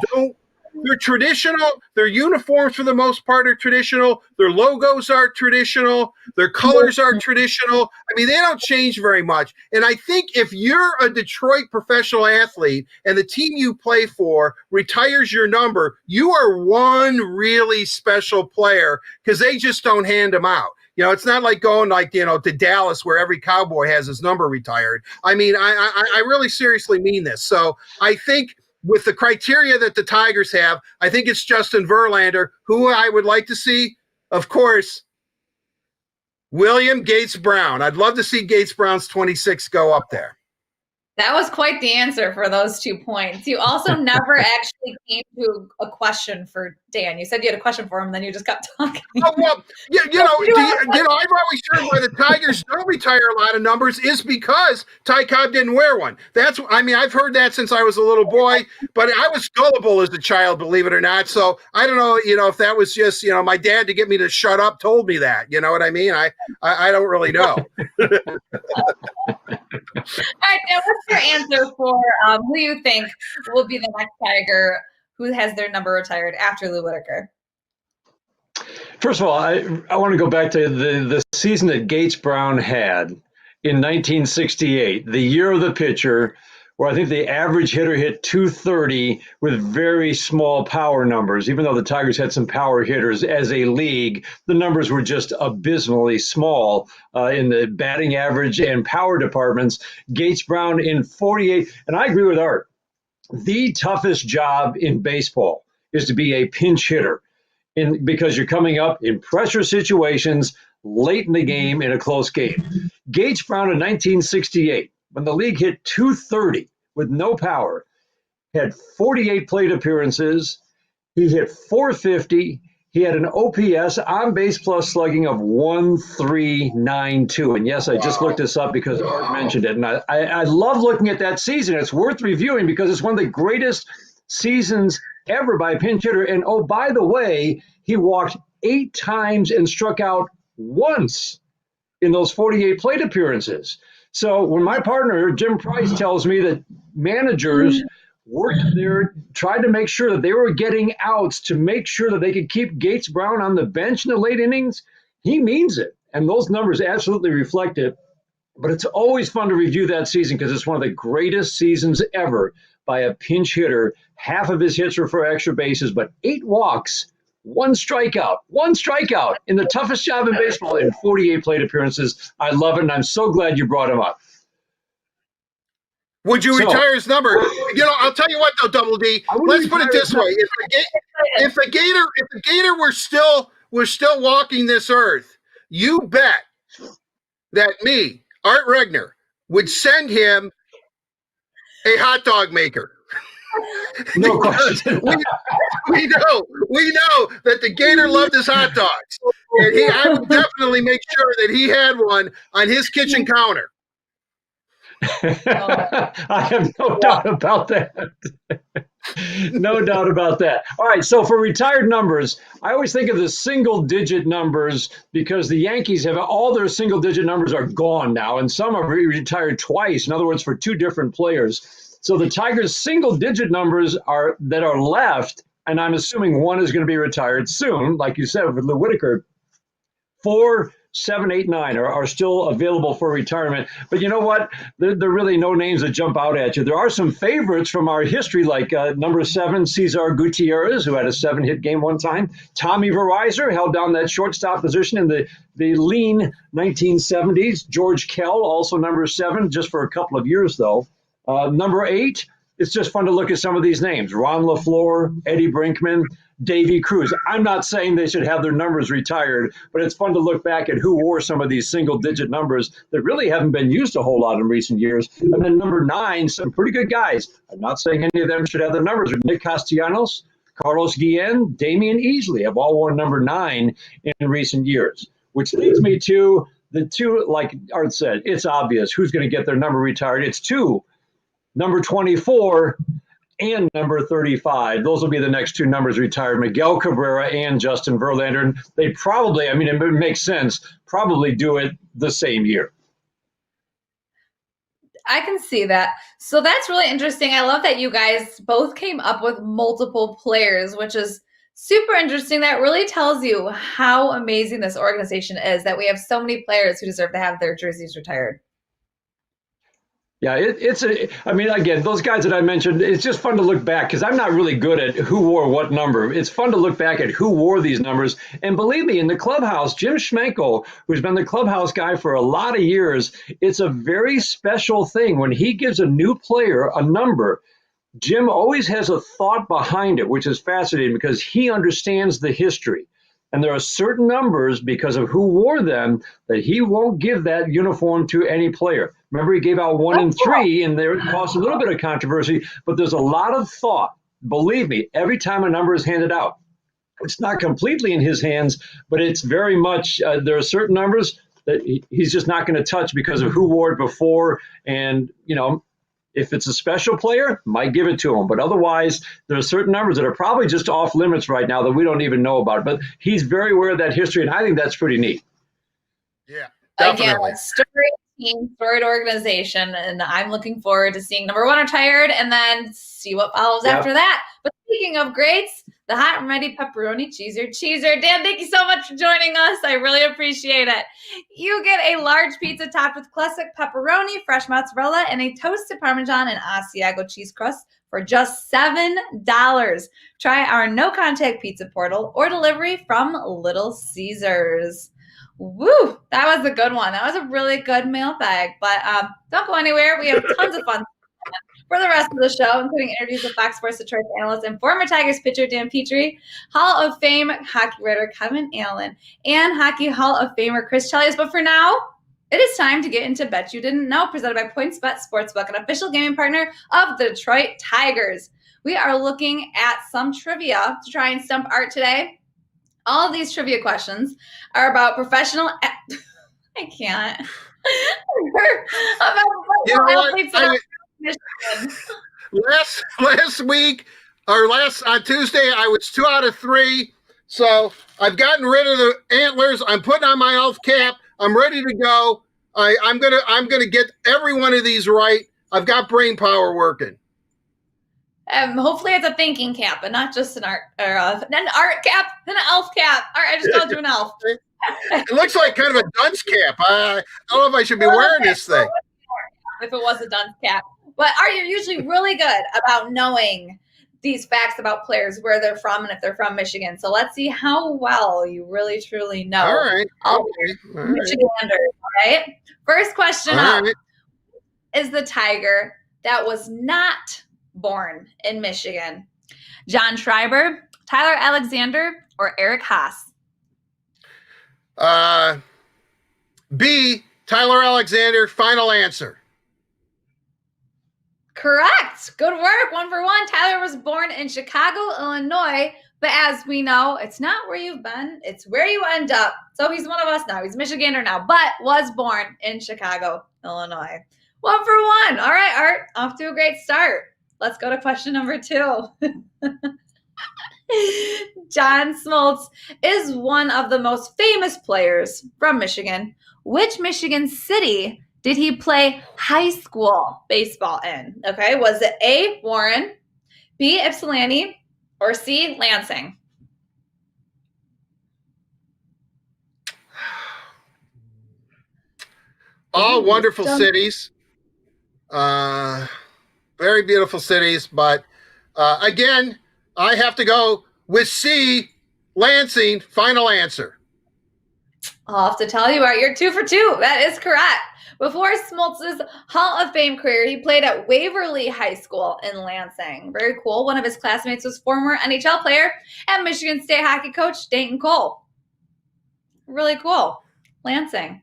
they're traditional. Their uniforms, for the most part, are traditional. Their logos are traditional. Their colors are traditional. I mean, they don't change very much. And I think if you're a Detroit professional athlete and the team you play for retires your number, you are one really special player, because they just don't hand them out. It's not like going to Dallas, where every Cowboy has his number retired. I mean, I really seriously mean this. So I think with the criteria that the Tigers have, I think it's Justin Verlander, who I would like to see, of course, William Gates Brown. I'd love to see Gates Brown's 26 go up there. That was quite the answer for those 2 points. You also never actually came to a question for Dan. You said you had a question for him, and then you just kept talking. Oh, well, I've always heard why the Tigers don't retire a lot of numbers is because Ty Cobb didn't wear one. I've heard that since I was a little boy, but I was gullible as a child, believe it or not. So I don't know, if that was just, my dad to get me to shut up told me that. You know what I mean? I don't really know. All right, now what's your answer for who you think will be the next Tiger who has their number retired after Lou Whitaker? First of all, I want to go back to the season that Gates Brown had in 1968, the year of the pitcher, where I think the average hitter hit 230 with very small power numbers. Even though the Tigers had some power hitters as a league, the numbers were just abysmally small in the batting average and power departments. Gates Brown in 48, and I agree with Art, the toughest job in baseball is to be a pinch hitter, because you're coming up in pressure situations late in the game in a close game. Gates Brown in 1968, when the league hit 230 with no power, had 48 plate appearances. He hit 450. He had an OPS, on base plus slugging, of 1.392. And yes, I just looked this up because Art mentioned it. And I love looking at that season. It's worth reviewing because it's one of the greatest seasons ever by a pinch hitter. And oh, by the way, he walked 8 times and struck out once in those 48 plate appearances. So when my partner, Jim Price, tells me that managers worked there, tried to make sure that they were getting outs to make sure that they could keep Gates Brown on the bench in the late innings, he means it. And those numbers absolutely reflect it. But it's always fun to review that season because it's one of the greatest seasons ever by a pinch hitter. Half of his hits were for extra bases, but 8 walks, 1 strikeout in the toughest job in baseball in 48 plate appearances. I love it, and I'm so glad you brought him up. Would you retire his number? I'll tell you what, though, Double D. Let's put it this way: if the Gator were still walking this earth, you bet that me, Art Regner, would send him a hot dog maker. No question. we know that the Gator loved his hot dogs, and I would definitely make sure that he had one on his kitchen counter. I have no doubt about that. No doubt about that. All right, so for retired numbers, I always think of the single-digit numbers because the Yankees have all their single-digit numbers are gone now, and some are retired twice. In other words, for 2 different players. So the Tigers' single-digit numbers that are left, and I'm assuming one is going to be retired soon, like you said with Lou Whitaker, 4, 7, 8, 9 are still available for retirement. But you know what? There are really no names that jump out at you. There are some favorites from our history, like number 7, Cesar Gutierrez, who had a 7-hit game one time. Tommy Verizor held down that shortstop position in the lean 1970s. George Kell, also number 7, just for a couple of years, though. Number 8, it's just fun to look at some of these names. Ron LaFleur, Eddie Brinkman, Davy Cruz. I'm not saying they should have their numbers retired, but it's fun to look back at who wore some of these single-digit numbers that really haven't been used a whole lot in recent years. And then number 9, some pretty good guys. I'm not saying any of them should have their numbers. Nick Castellanos, Carlos Guillen, Damian Easley have all worn number 9 in recent years, which leads me to the two, like Art said, it's obvious who's going to get their number retired. It's 2, number 24 and number 35. Those will be the next 2 numbers retired, Miguel Cabrera and Justin Verlander. And they probably, I mean, it makes sense, probably do it the same year. I can see that. So that's really interesting. I love that you guys both came up with multiple players, which is super interesting. That really tells you how amazing this organization is, that we have so many players who deserve to have their jerseys retired. Yeah, I mean, again, those guys that I mentioned, it's just fun to look back because I'm not really good at who wore what number. It's fun to look back at who wore these numbers. And believe me, in the clubhouse, Jim Schmenkel, who's been the clubhouse guy for a lot of years, it's a very special thing. When he gives a new player a number, Jim always has a thought behind it, which is fascinating because he understands the history. And there are certain numbers, because of who wore them, that he won't give that uniform to any player. Remember, he gave out 1 and 3, and there caused a little bit of controversy, but there's a lot of thought. Believe me, every time a number is handed out, it's not completely in his hands, but it's very much, there are certain numbers that he's just not going to touch because of who wore it before. And, you know, if it's a special player, might give it to him. But otherwise, there are certain numbers that are probably just off limits right now that we don't even know about. But he's very aware of that history, and I think that's pretty neat. Yeah, definitely. Again, storied team, storied organization, and I'm looking forward to seeing number 1 retired and then see what follows after that. But speaking of greats, the hot and ready pepperoni cheeser. Dan, thank you so much for joining us. I really appreciate it. You get a large pizza topped with classic pepperoni, fresh mozzarella, and a toasted Parmesan and Asiago cheese crust for just $7. Try our no-contact pizza portal or delivery from Little Caesars. Woo, that was a good one. That was a really good mailbag. But don't go anywhere. We have tons of fun for the rest of the show, including interviews with Fox Sports Detroit analyst and former Tigers pitcher Dan Petry, Hall of Fame hockey writer Kevin Allen, and Hockey Hall of Famer Chris Chelios. But for now, it is time to get into Bet You Didn't Know, presented by PointsBet Sportsbook, an official gaming partner of the Detroit Tigers. We are looking at some trivia to try and stump Art today. All of these trivia questions are about professional. I can't. About athletes that are last week or on Tuesday, I was 2 out of 3. So I've gotten rid of the antlers. I'm putting on my elf cap. I'm ready to go. I'm gonna get every one of these right. I've got brain power working. Hopefully it's a thinking cap, but not just an art cap, and an elf cap. All right, I just called you an elf. It looks like kind of a dunce cap. I don't know if I should be wearing this thing. If it was a dunce cap. But Art, you're usually really good about knowing these facts about players, where they're from, and if they're from Michigan. So let's see how well you really, truly know. All right. Michiganders, all right? First question up is the Tiger that was not born in Michigan. John Schreiber, Tyler Alexander, or Eric Haas? B, Tyler Alexander, final answer. Correct. Good work. 1 for 1. Tyler was born in Chicago, Illinois, but as we know, it's not where you've been, it's where you end up. So he's one of us now. He's Michigander now, but was born in Chicago, Illinois. 1 for 1. All right, Art, off to a great start. Let's go to question number 2. John Smoltz is one of the most famous players from Michigan. Which Michigan city did he play high school baseball in? Okay, was it A, Warren, B, Ypsilanti, or C, Lansing? All wonderful cities. Very beautiful cities, but again, I have to go with C, Lansing, final answer. I'll have to tell you, Art, you're 2 for 2. That is correct. Before Smoltz's Hall of Fame career, he played at Waverly High School in Lansing. Very cool. One of his classmates was former NHL player and Michigan State hockey coach Dayton Cole. Really cool. Lansing.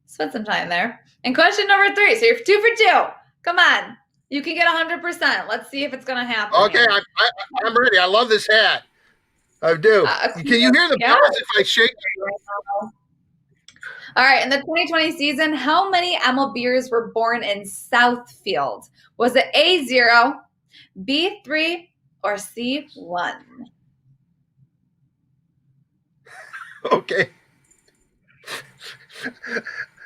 Spent some time there. And question number 3. So you're 2 for 2. Come on. You can get 100%. Let's see if it's going to happen. Okay, I'm ready. I love this hat. I do. Can you hear the bells if I shake it? All right, in the 2020 season, how many MLBers were born in Southfield? Was it A0, B3, or C1? Okay.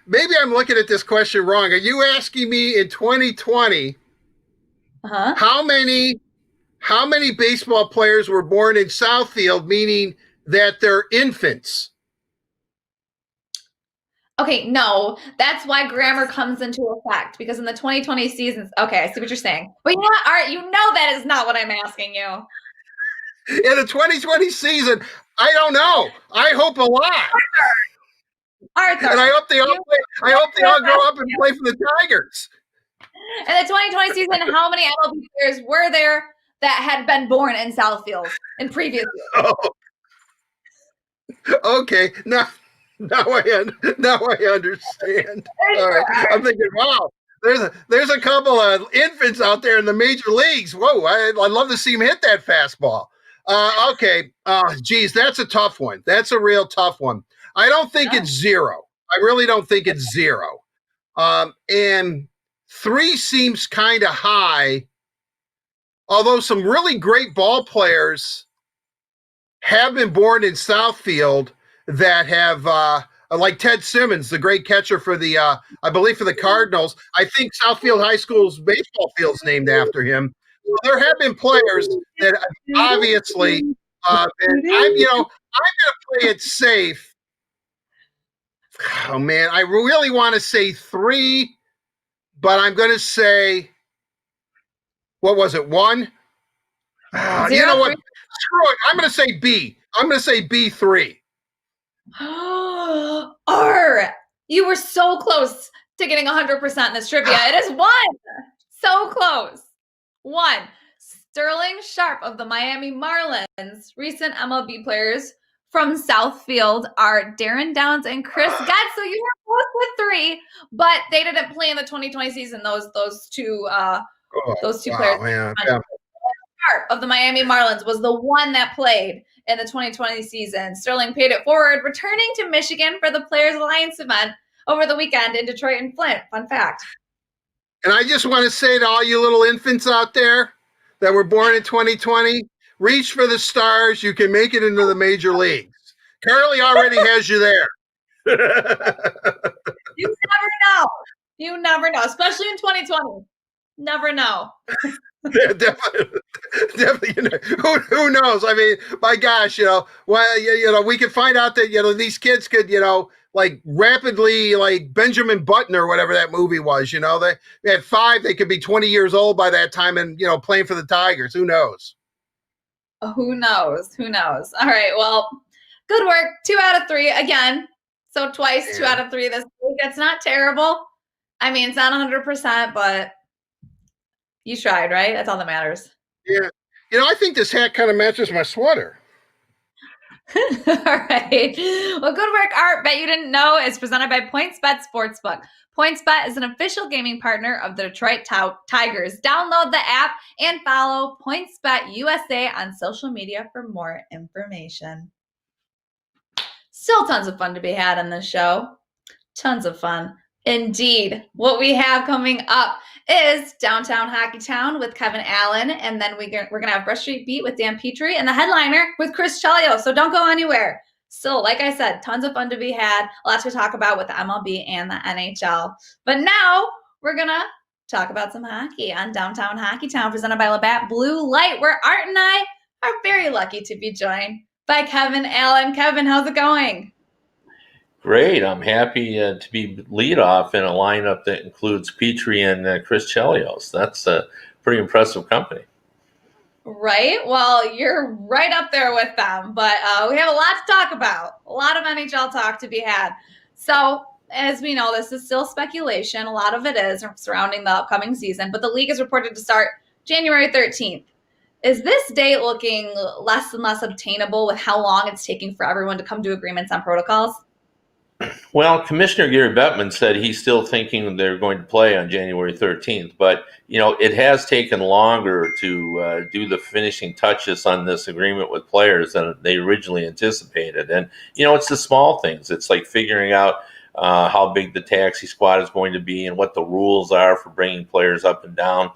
Maybe I'm looking at this question wrong. Are you asking me in 2020 how many baseball players were born in Southfield, meaning that they're infants? Okay, no, that's why grammar comes into effect, because in the 2020 seasons, okay, I see what you're saying. But you know what, Art, you know that is not what I'm asking you. In the 2020 season, I don't know. I hope a lot. Arthur. And I hope they all grow up and play for the Tigers. In the 2020 season, how many MLB players were there that had been born in Southfield in previous years? Oh. Okay, now I understand. All right. I'm thinking, wow, there's a couple of infants out there in the major leagues. Whoa, I'd love to see him hit that fastball. Okay, geez, that's a tough one. That's a real tough one. I don't think it's 0. I really don't think it's 0. And 3 seems kind of high, although some really great ball players have been born in Southfield that have, like Ted Simmons, the great catcher for the, I believe for the Cardinals. I think Southfield High School's baseball field's named after him. So there have been players that obviously, and I'm going to play it safe. Oh man, I really want to say 3, but I'm going to say, what was it, 1? You know what? Screw it. I'm going to say B. I'm going to say B3. You were so close to getting 100% in this trivia. It is 1. So close. 1. Sterling Sharp of the Miami Marlins. Recent MLB players from Southfield are Darren Downs and Chris Getz. So you were close with 3, but they didn't play in the 2020 season. Those two players. Man. Sharp of the Miami Marlins was the one that played in the 2020 season. Sterling paid it forward, returning to Michigan for the Players Alliance event over the weekend in Detroit and Flint. Fun fact. And I just want to say to all you little infants out there that were born in 2020, reach for the stars. You can make it into the major leagues. Carly already has you there. You never know. You never know, especially in 2020. Never know. Yeah, definitely. Who knows? I mean, my gosh, we could find out that these kids could, like rapidly, like Benjamin Button or whatever that movie was. They at 5, they could be 20 years old by that time, and playing for the Tigers. Who knows? Who knows? All right. Well, good work. 2 out of 3 again. So twice, yeah. 2 out of 3 this week. That's not terrible. I mean, it's not 100%, but you tried, right? That's all that matters. Yeah. I think this hat kind of matches my sweater. All right. Well, good work, Art. Bet you didn't know it's presented by PointsBet Sportsbook. PointsBet is an official gaming partner of the Detroit Tigers. Download the app and follow PointsBet USA on social media for more information. Still tons of fun to be had on this show. Tons of fun. Indeed. What we have coming up is Downtown Hockey Town with Kevin Allen, and then we're going to have Brush Street Beat with Dan Petry, and the headliner with Chris Chelios. So don't go anywhere. Still, like I said, tons of fun to be had. Lots to talk about with the MLB and the NHL. But now we're going to talk about some hockey on Downtown Hockey Town, presented by Labatt Blue Light, where Art and I are very lucky to be joined by Kevin Allen. Kevin, how's it going? Great. I'm happy to be leadoff in a lineup that includes Petry and Chris Chelios. That's a pretty impressive company. Right? Well, you're right up there with them. But we have a lot to talk about. A lot of NHL talk to be had. So as we know, this is still speculation. A lot of it is surrounding the upcoming season, but the league is reported to start January 13th. Is this date looking less and less obtainable with how long it's taking for everyone to come to agreements on protocols? Well, Commissioner Gary Bettman said he's still thinking they're going to play on January 13th, but it has taken longer to do the finishing touches on this agreement with players than they originally anticipated. And it's the small things. It's like figuring out how big the taxi squad is going to be and what the rules are for bringing players up and down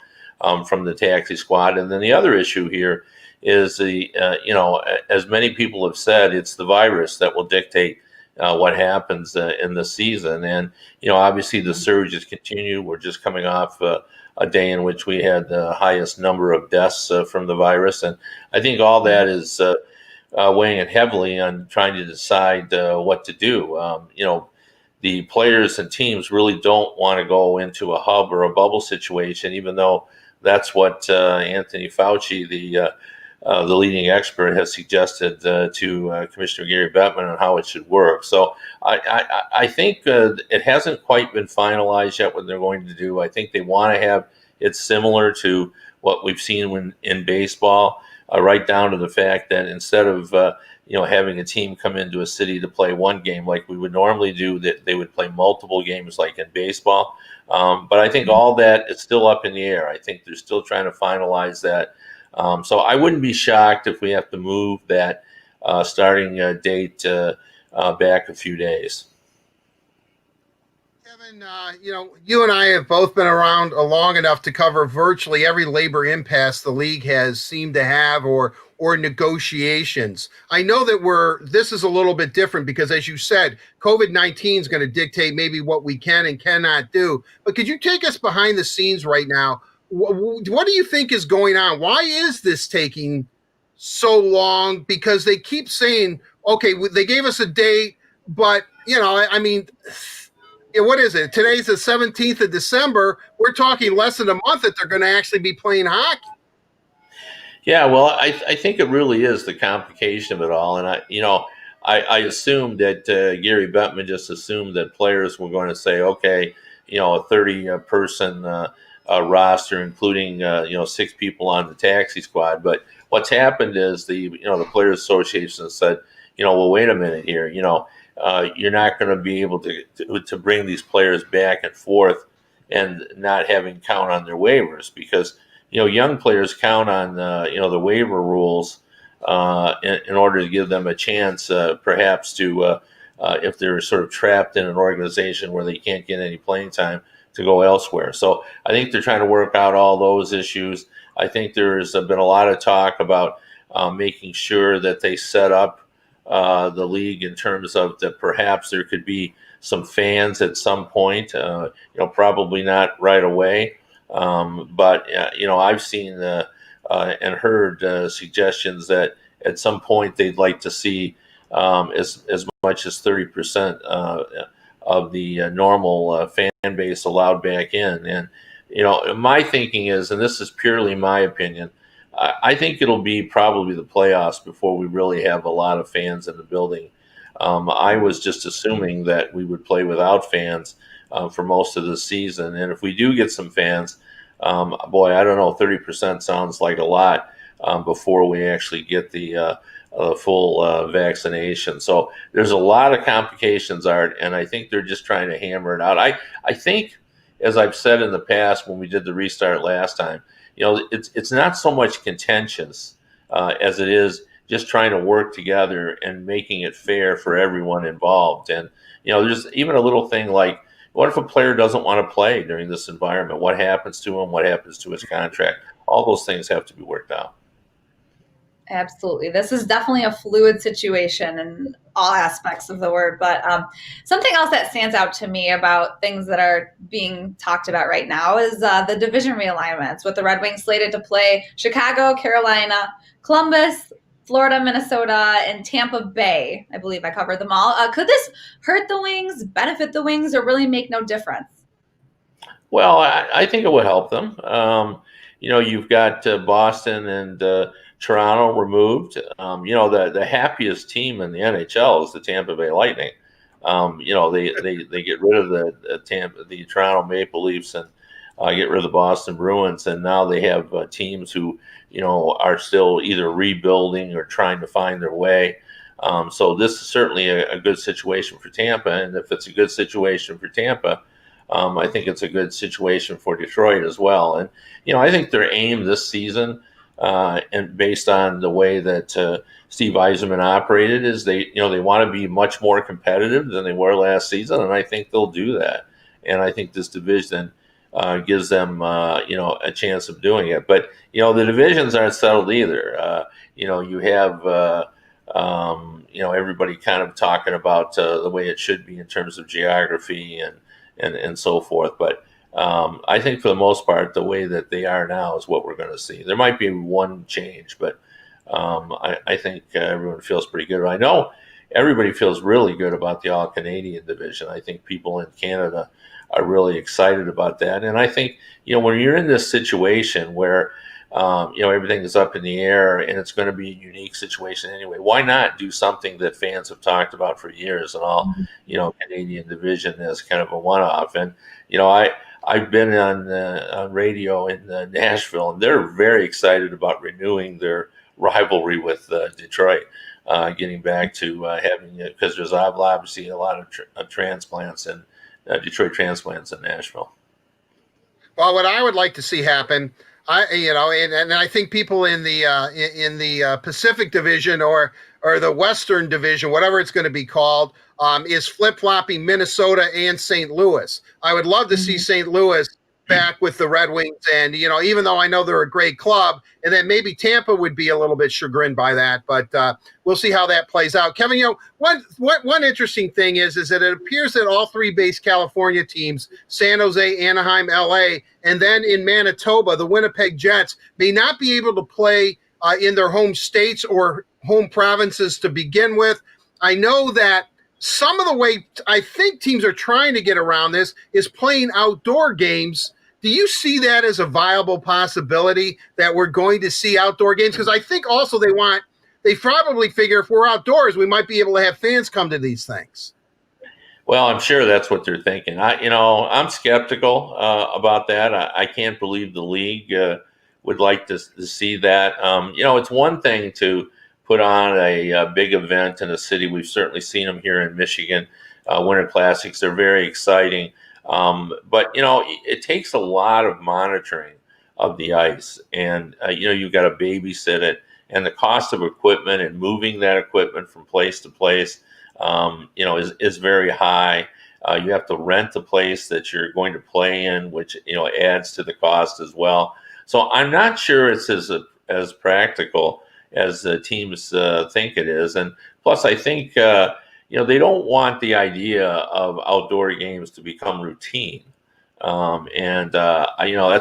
from the taxi squad. And then the other issue here is as many people have said, it's the virus that will dictate what happens in the season. And, obviously the surges continue. We're just coming off a day in which we had the highest number of deaths from the virus. And I think all that is weighing it heavily on trying to decide what to do. The players and teams really don't want to go into a hub or a bubble situation, even though that's what Anthony Fauci, the leading expert, has suggested to Commissioner Gary Bettman on how it should work. So I think it hasn't quite been finalized yet what they're going to do. I think they want to have it similar to what we've seen in baseball, right down to the fact that instead of having a team come into a city to play one game like we would normally do, that they would play multiple games like in baseball. But I think all that is still up in the air. I think they're still trying to finalize that. So I wouldn't be shocked if we have to move that starting date back a few days. Kevin, you and I have both been around long enough to cover virtually every labor impasse the league has seemed to have or negotiations. I know that this is a little bit different because, as you said, COVID-19 is going to dictate maybe what we can and cannot do. But could you take us behind the scenes right now? What do you think is going on? Why is this taking so long? Because they keep saying, okay, they gave us a date, but, what is it? Today's the 17th of December. We're talking less than a month that they're going to actually be playing hockey. Yeah, well, I think it really is the complication of it all. And I assumed that Gary Bettman just assumed that players were going to say, okay, a 30-person roster, including 6 people on the taxi squad. But what's happened is the Players Association said, well, wait a minute here. You're not going to be able to bring these players back and forth and not having count on their waivers, because young players count on the waiver rules in order to give them a chance, perhaps to if they're sort of trapped in an organization where they can't get any playing time, to go elsewhere. So I think they're trying to work out all those issues. I think there's been a lot of talk about making sure that they set up the league in terms of that perhaps there could be some fans at some point, probably not right away. But I've seen and heard suggestions that at some point they'd like to see as much as 30% of the normal fan base allowed back in. And my thinking is, and this is purely my opinion, I think it'll be probably the playoffs before we really have a lot of fans in the building. I was just assuming that we would play without fans for most of the season. And if we do get some fans, boy, I don't know, 30% sounds like a lot before we actually get the full vaccination. So there's a lot of complications, Art, and I think they're just trying to hammer it out. I think, as I've said in the past when we did the restart last time, it's not so much contentious as it is just trying to work together and making it fair for everyone involved. And, there's even a little thing like, what if a player doesn't want to play during this environment? What happens to him? What happens to his contract? All those things have to be worked out. Absolutely. This is definitely a fluid situation in all aspects of the word. But something else that stands out to me about things that are being talked about right now is the division realignments, with the Red Wings slated to play Chicago, Carolina, Columbus, Florida, Minnesota, and Tampa Bay. I believe I covered them all. Could this hurt the Wings, benefit the Wings, or really make no difference? Well, I think it would help them. You've got Boston and Toronto removed. The happiest team in the NHL is the Tampa Bay Lightning. They get rid of the Toronto Maple Leafs and get rid of the Boston Bruins, and now they have teams who are still either rebuilding or trying to find their way. So this is certainly a good situation for Tampa, and if it's a good situation for Tampa, I think it's a good situation for Detroit as well. And I think their aim this season, and based on the way that Steve Yzerman operated, is they want to be much more competitive than they were last season, and I think they'll do that. And I think this division gives them a chance of doing it. But the divisions aren't settled either. You have everybody kind of talking about the way it should be in terms of geography and so forth. But I think for the most part, the way that they are now is what we're going to see. There might be one change, but I think everyone feels pretty good. I know everybody feels really good about the All-Canadian division. I think people in Canada are really excited about that. And I think, when you're in this situation where, everything is up in the air and it's going to be a unique situation anyway, why not do something that fans have talked about for years and all, Canadian division as kind of a one-off. And, I've been on radio in Nashville, and they're very excited about renewing their rivalry with Detroit, getting back to having it, because there's obviously a lot of transplants and Detroit transplants in Nashville. Well, what I would like to see happen, and I think people in the Pacific Division or the Western Division, whatever it's going to be called, is flip-flopping Minnesota and St. Louis. I would love to see St. Louis back with the Red Wings, and even though I know they're a great club, and then maybe Tampa would be a little bit chagrined by that, but we'll see how that plays out. Kevin, one interesting thing is that it appears that all three base California teams, San Jose, Anaheim, LA, and then in Manitoba, the Winnipeg Jets, may not be able to play in their home states or home provinces to begin with. I know that some of the way I think teams are trying to get around this is playing outdoor games. Do you see that as a viable possibility, that we're going to see outdoor games? Because I think also they probably figure if we're outdoors, we might be able to have fans come to these things. Well, I'm sure that's what they're thinking. I'm skeptical about that. I can't believe the league would like to see that. It's one thing to put on a big event in a city. We've certainly seen them here in Michigan, Winter Classics. They're very exciting. But it takes a lot of monitoring of the ice, and you've got to babysit it, and the cost of equipment and moving that equipment from place to place, is very high. You have to rent the place that you're going to play in, which adds to the cost as well. So I'm not sure it's as practical as the teams think it is. And plus, I think they don't want the idea of outdoor games to become routine. That's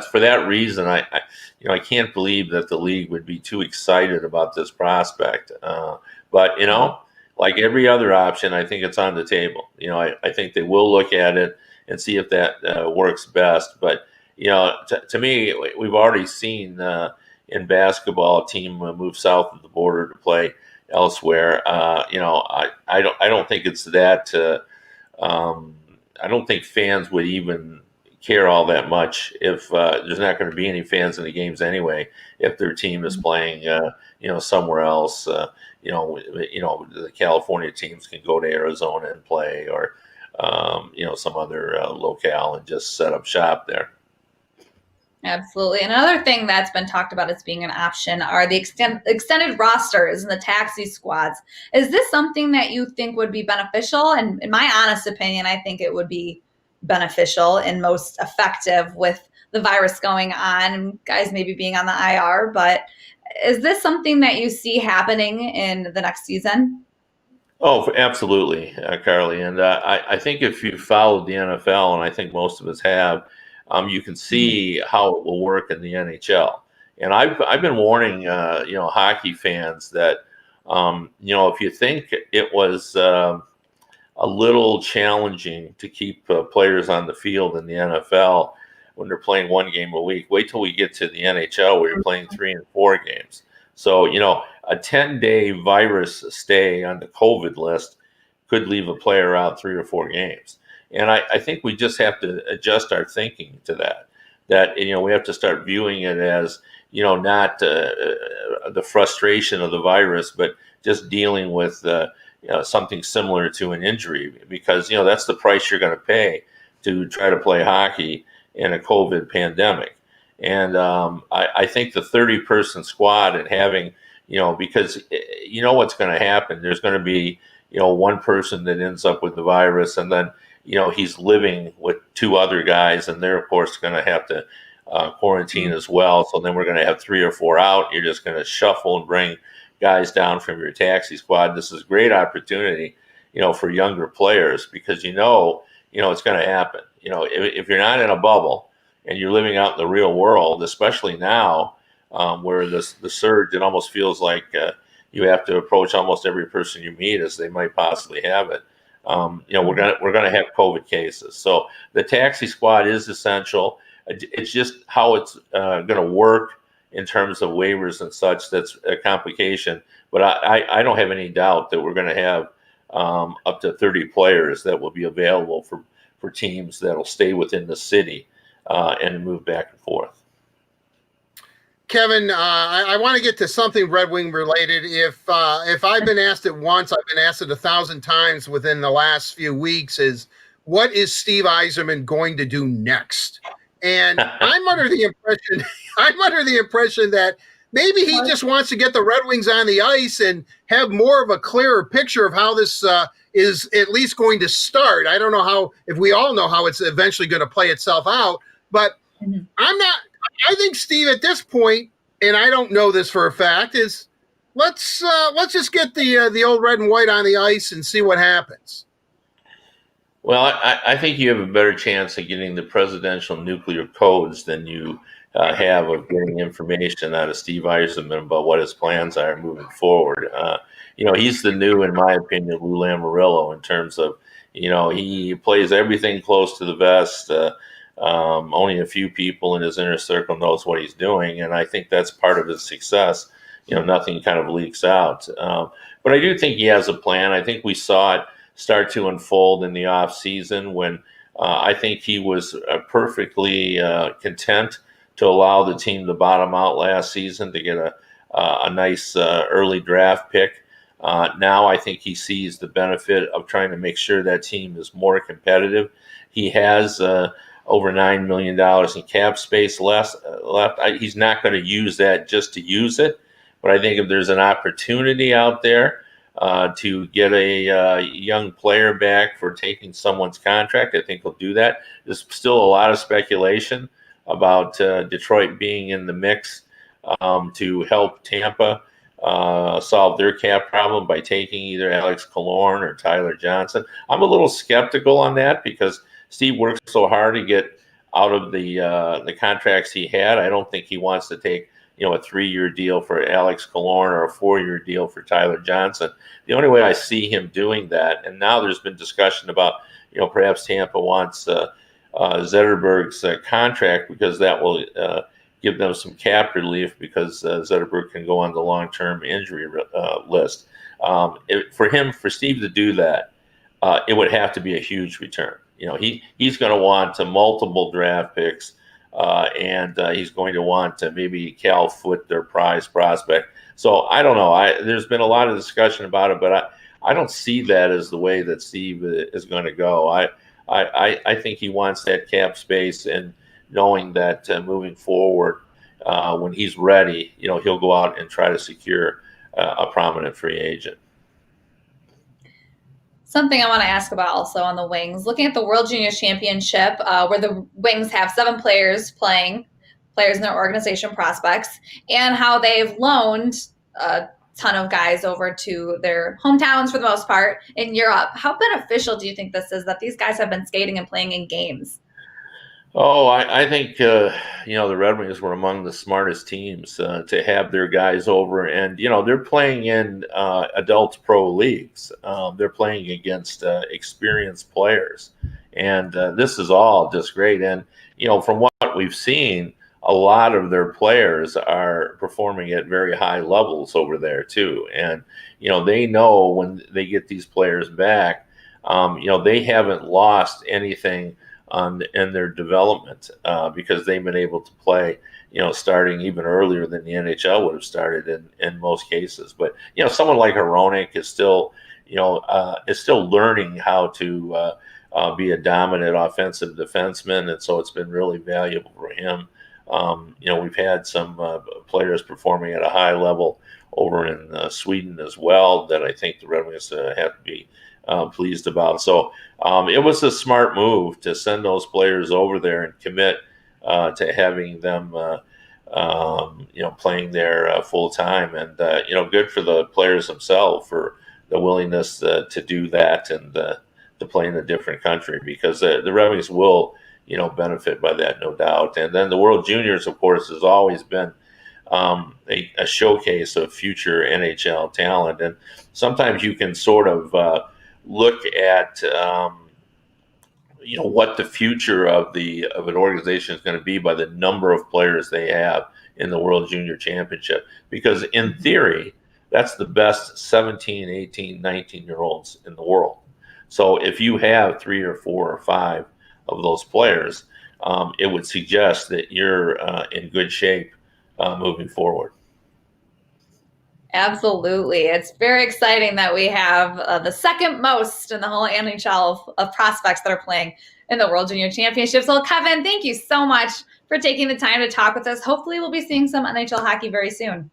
for that reason. I can't believe that the league would be too excited about this prospect. But like every other option, I think it's on the table. I think they will look at it and see if that works best. But to me, we've already seen in basketball a team move south of the border to play elsewhere. I don't think it's that. I don't think fans would even care all that much if there's not going to be any fans in the games anyway. If their team is playing, somewhere else, the California teams can go to Arizona and play, or some other locale and just set up shop there. Absolutely. Another thing that's been talked about as being an option are the extended rosters and the taxi squads. Is this something that you think would be beneficial? And in my honest opinion, I think it would be beneficial and most effective with the virus going on and guys maybe being on the IR. But is this something that you see happening in the next season? Oh, absolutely, Carly. And I think if you followed the NFL, and I think most of us have, you can see how it will work in the NHL. And I've been warning, hockey fans that, if you think it was a little challenging to keep players on the field in the NFL when they're playing one game a week, wait till we get to the NHL where you're playing 3 and 4 games. So, a 10-day virus stay on the COVID list could leave a player out 3 or 4 games. And I think we just have to adjust our thinking to that. That we have to start viewing it as not the frustration of the virus, but just dealing with something similar to an injury, because that's the price you're going to pay to try to play hockey in a COVID pandemic. And I think the 30-person squad and having because what's going to happen. There's going to be one person that ends up with the virus, and then he's living with 2 other guys, and they're of course going to have to quarantine as well. So then we're going to have 3 or 4 out. You're just going to shuffle and bring guys down from your taxi squad. This is a great opportunity, for younger players, because it's going to happen. If you're not in a bubble and you're living out in the real world, especially now, where the surge, it almost feels like you have to approach almost every person you meet as they might possibly have it. We're gonna have COVID cases, so the taxi squad is essential. It's just how it's going to work in terms of waivers and such that's a complication. But I don't have any doubt that we're going to have up to 30 players that will be available for teams that will stay within the city and move back and forth. Kevin, I want to get to something Red Wing related. If I've been asked it once, I've been asked it 1,000 times within the last few weeks, is what is Steve Yzerman going to do next? And I'm under the impression that maybe he just wants to get the Red Wings on the ice and have more of a clearer picture of how this is at least going to start. I don't know if we all know how it's eventually going to play itself out, but I think Steve at this point, and I don't know this for a fact, is let's just get the old red and white on the ice and see what happens. Well, I think you have a better chance of getting the presidential nuclear codes than you have of getting information out of Steve Yzerman about what his plans are moving forward. He's the new, in my opinion, Lou Lamoriello in terms of, he plays everything close to the vest. Only a few people in his inner circle knows what he's doing, and I think that's part of his success. Nothing kind of leaks out. But I do think he has a plan. I think we saw it start to unfold in the off season when I think he was perfectly content to allow the team to bottom out last season to get a nice early draft pick. Now I think he sees the benefit of trying to make sure that team is more competitive. He has over $9 million in cap space left. He's not going to use that just to use it, but I think if there's an opportunity out there to get a young player back for taking someone's contract, I think he'll do that. There's still a lot of speculation about Detroit being in the mix to help Tampa solve their cap problem by taking either Alex Killorn or Tyler Johnson. I'm a little skeptical on that because Steve worked so hard to get out of the contracts he had. I don't think he wants to take a 3-year deal for Alex Killorn or a 4-year deal for Tyler Johnson. The only way I see him doing that, and now there's been discussion about, perhaps Tampa wants Zetterberg's contract because that will give them some cap relief because Zetterberg can go on the long-term injury list. For Steve to do that, it would have to be a huge return. He's going to want multiple draft picks. And he's going to want to maybe Cal Foote, their prize prospect. So I don't know. There's been a lot of discussion about it, but I don't see that as the way that Steve is going to go. I think he wants that cap space, and knowing that moving forward, when he's ready, he'll go out and try to secure a prominent free agent. Something I want to ask about also on the Wings, looking at the World Juniors Championship, where the Wings have 7 players in their organization, prospects, and how they've loaned a ton of guys over to their hometowns for the most part in Europe. How beneficial do you think this is that these guys have been skating and playing in games? Oh, I think, the Red Wings were among the smartest teams to have their guys over. And, they're playing in adult pro leagues. They're playing against experienced players. And this is all just great. And, from what we've seen, a lot of their players are performing at very high levels over there too. And, they know when they get these players back, they haven't lost anything in their development because they've been able to play, starting even earlier than the NHL would have started in most cases. But, someone like Hronek is still, learning how to be a dominant offensive defenseman. And so it's been really valuable for him. We've had some players performing at a high level over in Sweden as well that I think the Red Wings have to be pleased about. So it was a smart move to send those players over there and commit to having them, playing there full time, and good for the players themselves for the willingness to do that and to play in a different country, because the Red Wings will, benefit by that, no doubt. And then the World Juniors, of course, has always been a showcase of future NHL talent, and sometimes you can sort of look at what the future of an organization is going to be by the number of players they have in the World Junior Championship, because in theory that's the best 17, 18, 19-year-olds in the world. So if you have 3 or 4 or 5 of those players, it would suggest that you're in good shape moving forward. Absolutely. It's very exciting that we have the second most in the whole NHL of prospects that are playing in the World Junior Championships. Well, Kevin, thank you so much for taking the time to talk with us. Hopefully we'll be seeing some NHL hockey very soon.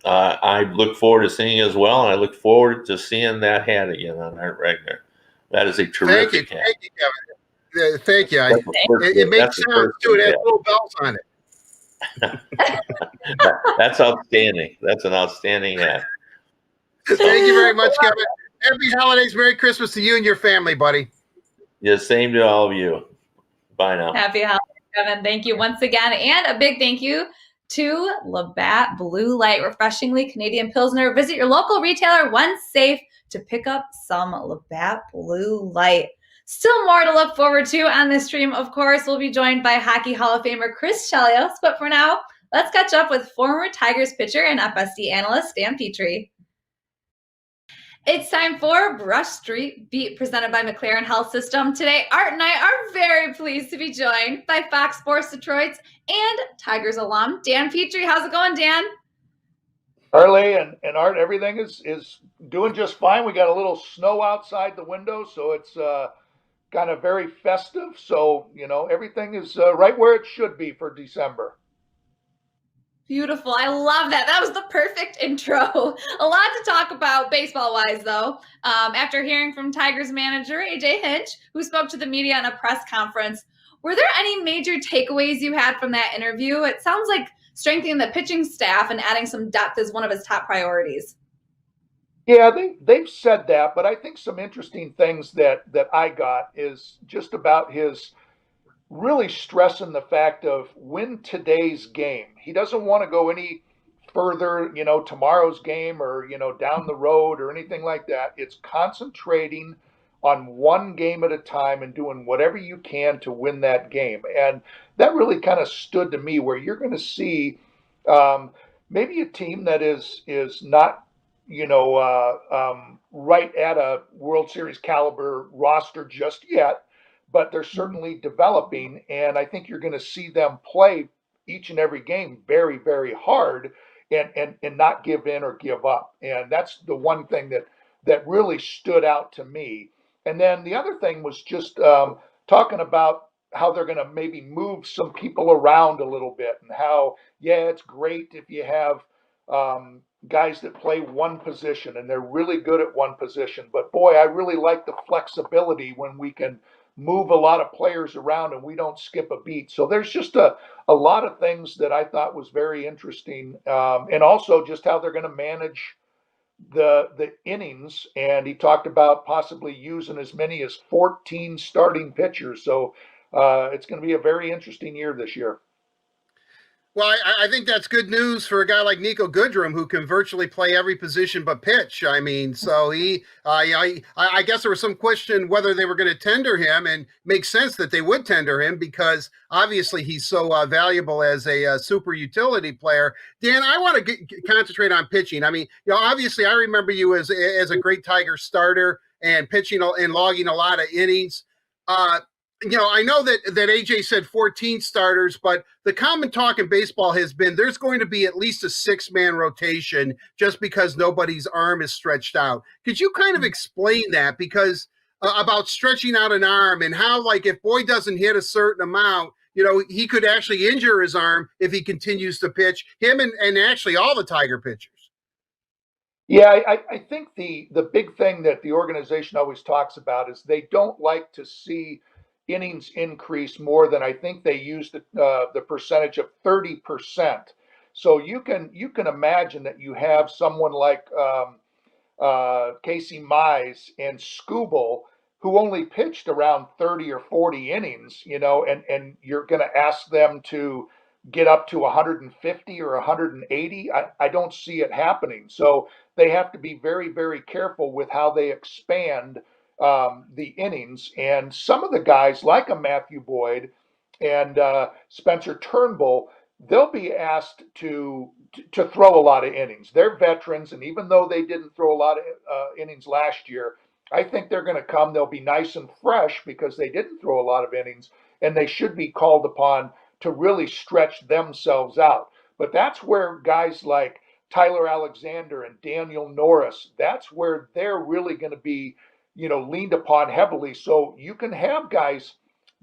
I look forward to seeing you as well, and I look forward to seeing that hat again on Art Regner. That is a terrific hat. Thank you, Kevin. Thank you. It makes sense, too. It has little bells on it. That's outstanding. That's an outstanding hat. Thank you very much, Kevin. Happy holidays. Merry Christmas to you and your family, buddy. Yeah, same to all of you. Bye now. Happy holidays, Kevin. Thank you once again. And a big thank you to Labatt Blue Light, refreshingly Canadian Pilsner. Visit your local retailer once safe to pick up some Labatt Blue Light. Still more to look forward to on this stream, of course. We'll be joined by Hockey Hall of Famer Chris Chelios. But for now, let's catch up with former Tigers pitcher and FSD analyst Dan Petry. It's time for Brush Street Beat, presented by McLaren Health System. Today, Art and I are very pleased to be joined by Fox Sports Detroit's and Tigers alum, Dan Petry. How's it going, Dan? Harley and Art, everything is doing just fine. We got a little snow outside the window, so it's kind of very festive. So, everything is right where it should be for December. Beautiful. I love that. That was the perfect intro. A lot to talk about baseball-wise, though. After hearing from Tigers manager AJ Hinch, who spoke to the media in a press conference, were there any major takeaways you had from that interview? It sounds like strengthening the pitching staff and adding some depth is one of his top priorities. Yeah, they've said that, but I think some interesting things that I got is just about his really stressing the fact of win today's game. He doesn't want to go any further, tomorrow's game or, down the road or anything like that. It's concentrating on one game at a time and doing whatever you can to win that game. And that really kind of stood to me, where you're going to see maybe a team that is not, right at a World Series caliber roster just yet, but they're certainly developing, and I think you're going to see them play each and every game very, very hard and not give in or give up. And that's the one thing that really stood out to me. And then the other thing was just talking about how they're going to maybe move some people around a little bit, and how, it's great if you have guys that play one position and they're really good at one position. But boy, I really like the flexibility when we can move a lot of players around and we don't skip a beat. So there's just a lot of things that I thought was very interesting. And also just how they're going to manage the innings. And he talked about possibly using as many as 14 starting pitchers. So it's going to be a very interesting year this year. Well, I think that's good news for a guy like Nico Goodrum, who can virtually play every position but pitch. I mean, so I guess there was some question whether they were going to tender him, and makes sense that they would tender him because obviously he's so valuable as a super utility player. Dan, I want to concentrate on pitching. I mean, obviously I remember you as a great Tiger starter and pitching and logging a lot of innings. I know that AJ said 14 starters, but the common talk in baseball has been there's going to be at least a 6-man rotation just because nobody's arm is stretched out. Could you kind of explain that? Because about stretching out an arm and how, like, if Boyd doesn't hit a certain amount, he could actually injure his arm if he continues to pitch, him and actually all the Tiger pitchers. Yeah, I think the big thing that the organization always talks about is they don't like to see innings increase more than, I think they use the percentage of 30%. So you can imagine that you have someone like Casey Mize and Skubal, who only pitched around 30 or 40 innings, and you're going to ask them to get up to 150 or 180. I don't see it happening. So they have to be very, very careful with how they expand the innings. And some of the guys, like a Matthew Boyd and Spencer Turnbull, they'll be asked to throw a lot of innings. They're veterans, and even though they didn't throw a lot of innings last year, I think they're going to come. They'll be nice and fresh because they didn't throw a lot of innings, and they should be called upon to really stretch themselves out. But that's where guys like Tyler Alexander and Daniel Norris, that's where they're really going to be, leaned upon heavily. So you can have guys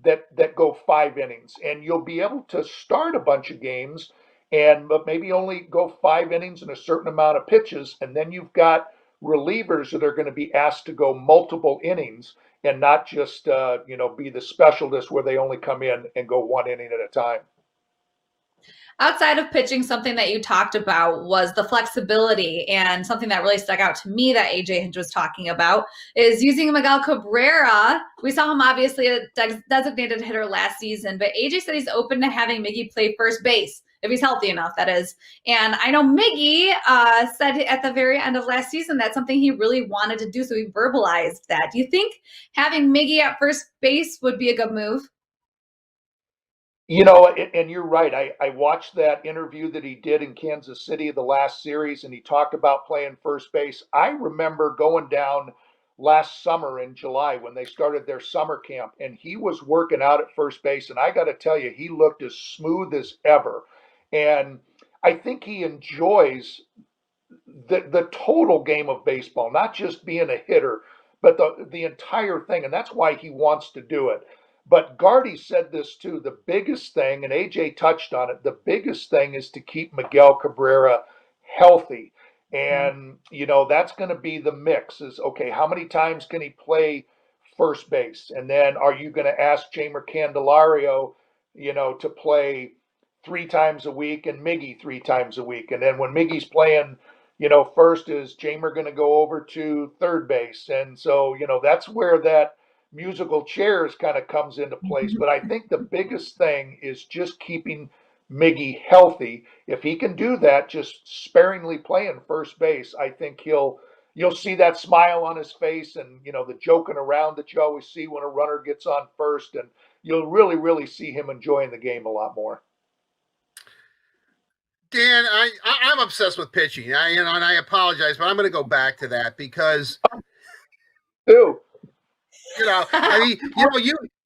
that go 5 innings, and you'll be able to start a bunch of games but maybe only go 5 innings and a certain amount of pitches, and then you've got relievers that are going to be asked to go multiple innings and not just be the specialist where they only come in and go 1 inning at a time. Outside of pitching, something that you talked about was the flexibility, and something that really stuck out to me that AJ Hinch was talking about is using Miguel Cabrera. We saw him obviously a designated hitter last season, but AJ said he's open to having Miggy play first base if he's healthy enough, that is. And I know Miggy said at the very end of last season that's something he really wanted to do, so he verbalized that. Do you think having Miggy at first base would be a good move? And you're right. I watched that interview that he did in Kansas City, the last series, and he talked about playing first base. I remember going down last summer in July when they started their summer camp, and he was working out at first base, and I got to tell you, he looked as smooth as ever. And I think he enjoys the total game of baseball, not just being a hitter, but the entire thing, and that's why he wants to do it. But Gardy said this too. The biggest thing, and AJ touched on it, the biggest thing is to keep Miguel Cabrera healthy. And, that's going to be the mix is, okay, how many times can he play first base? And then are you going to ask Jeimer Candelario, to play 3 times a week and Miggy 3 times a week? And then when Miggy's playing, first, is Jeimer going to go over to third base? And so, that's where that musical chairs kind of comes into place. But I think the biggest thing is just keeping Miggy healthy. If he can do that, just sparingly playing first base, I think you'll see that smile on his face and, the joking around that you always see when a runner gets on first, and you'll really, really see him enjoying the game a lot more. Dan, I'm obsessed with pitching. And I apologize, but I'm going to go back to that because Ew. I mean,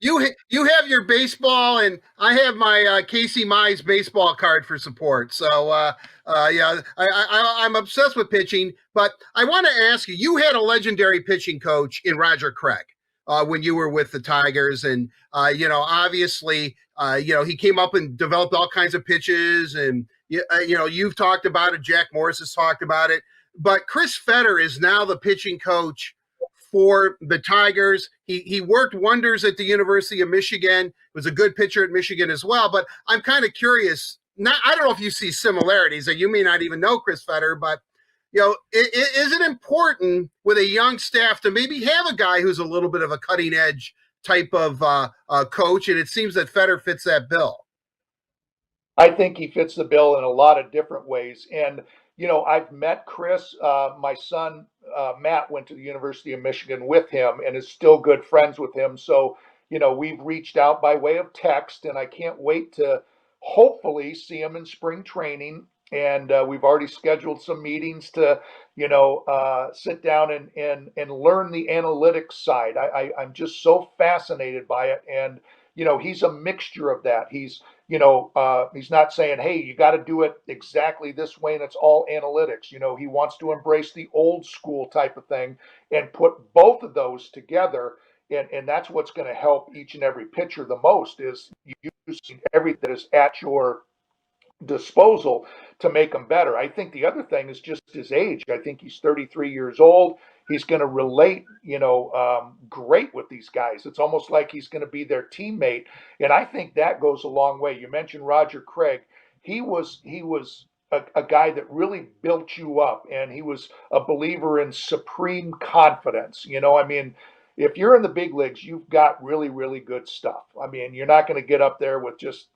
you have your baseball, and I have my Casey Mize baseball card for support. So I'm obsessed with pitching. But I want to ask you: you had a legendary pitching coach in Roger Craig when you were with the Tigers, and obviously, he came up and developed all kinds of pitches, and you've talked about it. Jack Morris has talked about it. But Chris Fetter is now the pitching coach for the Tigers. He worked wonders at the University of Michigan, was a good pitcher at Michigan as well. But I'm kind of curious, I don't know if you see similarities, and you may not even know Chris Fetter, but is it important with a young staff to maybe have a guy who's a little bit of a cutting edge type of coach? And it seems that Fetter fits that bill. I think he fits the bill in a lot of different ways. And, I've met Chris. My son, Matt, went to the University of Michigan with him and is still good friends with him. So, we've reached out by way of text, and I can't wait to hopefully see him in spring training. And we've already scheduled some meetings to, sit down and learn the analytics side. I'm just so fascinated by it. And, he's a mixture of that. He's not saying, hey, you got to do it exactly this way and it's all analytics. He wants to embrace the old school type of thing and put both of those together. And that's what's going to help each and every pitcher the most is using everything that is at your disposal to make him better. I think the other thing is just his age. I think he's 33 years old. He's going to relate, great with these guys. It's almost like he's going to be their teammate, and I think that goes a long way. You mentioned Roger Craig. He was a guy that really built you up, and he was a believer in supreme confidence. I mean, if you're in the big leagues, you've got really, really good stuff. I mean, you're not going to get up there with just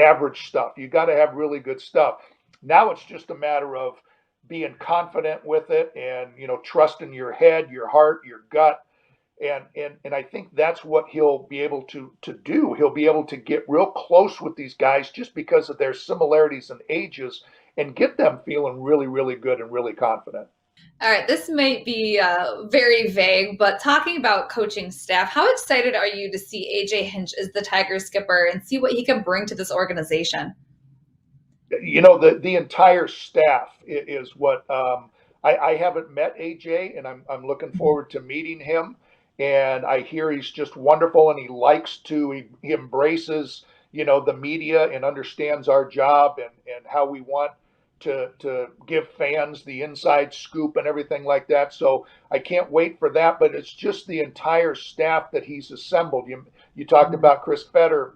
average stuff. You got to have really good stuff. Now it's just a matter of being confident with it and, trusting your head, your heart, your gut. And I think that's what he'll be able to do. He'll be able to get real close with these guys just because of their similarities in ages and get them feeling really, really good and really confident. All right, this might be very vague, but talking about coaching staff, how excited are you to see AJ Hinch as the Tigers skipper and see what he can bring to this organization? The entire staff is what I haven't met AJ, and I'm looking forward to meeting him. And I hear he's just wonderful, and he likes to he embraces the media and understands our job and how we want to give fans the inside scoop and everything like that. So I can't wait for that. But it's just the entire staff that he's assembled. You talked about Chris Fetter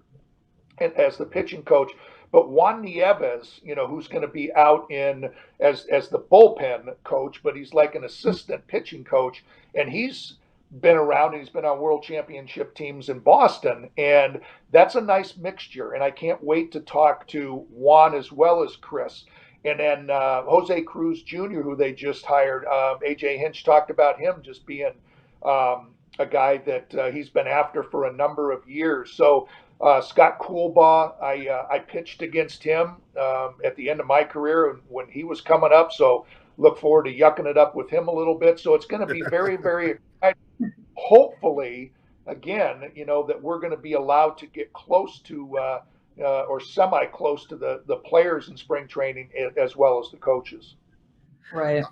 as the pitching coach, but Juan Nieves, who's going to be out in as the bullpen coach, but he's like an assistant pitching coach, and he's been around. He's been on world championship teams in Boston, and that's a nice mixture. And I can't wait to talk to Juan as well as Chris. And then Jose Cruz Jr., who they just hired, AJ Hinch talked about him just being a guy that he's been after for a number of years. So Scott Coolbaugh, I pitched against him at the end of my career when he was coming up. So look forward to yucking it up with him a little bit. So it's going to be very, very exciting. Hopefully, again, that we're going to be allowed to get close to or semi-close to the players in spring training as well as the coaches. Right.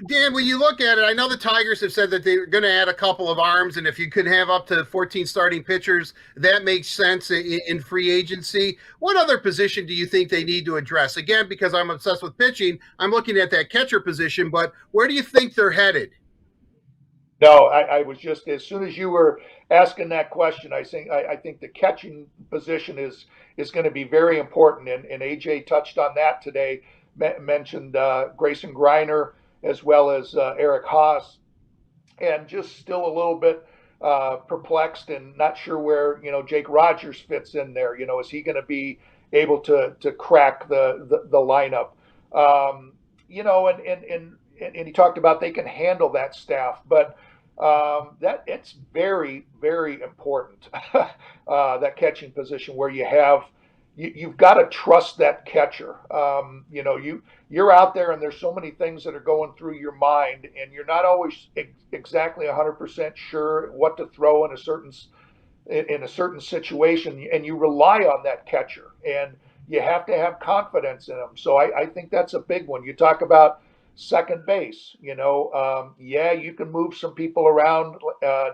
Dan, when you look at it, I know the Tigers have said that they're going to add a couple of arms, and if you could have up to 14 starting pitchers, that makes sense in free agency. What other position do you think they need to address? Again, because I'm obsessed with pitching, I'm looking at that catcher position, but where do you think they're headed? No, I was just, as soon as you were asking that question, I think the catching position is going to be very important, and AJ touched on that today. Mentioned Grayson Greiner as well as Eric Haas, and just still a little bit perplexed and not sure where Jake Rogers fits in there. Is he going to be able to crack the lineup? And he talked about they can handle that staff, but that it's very, very important that catching position where you've got to trust that catcher. You're out there and there's so many things that are going through your mind, and you're not always exactly 100% sure what to throw in a certain situation, and you rely on that catcher, and you have to have confidence in him. So I think that's a big one. You talk about second base, you can move some people around.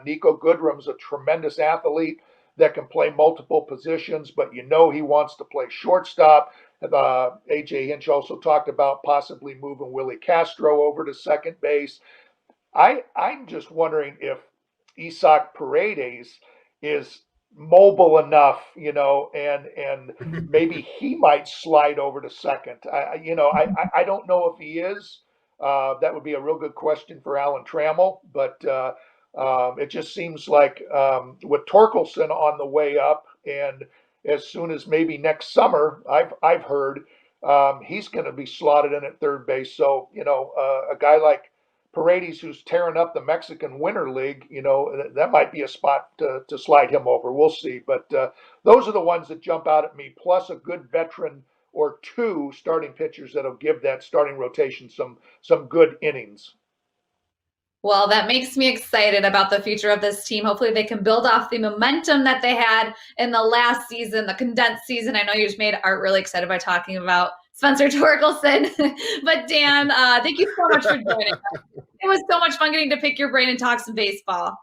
Nico Goodrum's a tremendous athlete that can play multiple positions, but he wants to play shortstop. AJ Hinch also talked about possibly moving Willie Castro over to second base. I'm just wondering if Isaac Paredes is mobile enough, and maybe he might slide over to second. I don't know if he is. That would be a real good question for Alan Trammell, but it just seems like with Torkelson on the way up and as soon as maybe next summer. I've heard he's going to be slotted in at third base. So a guy like Paredes, who's tearing up the Mexican Winter League, that might be a spot to slide him over. We'll see. But those are the ones that jump out at me. Plus a good veteran or two starting pitchers that'll give that starting rotation some good innings. Well, that makes me excited about the future of this team. Hopefully they can build off the momentum that they had in the last season, the condensed season. I know you just made Art really excited by talking about Spencer Torkelson. But Dan, thank you so much for joining us. It was so much fun getting to pick your brain and talk some baseball.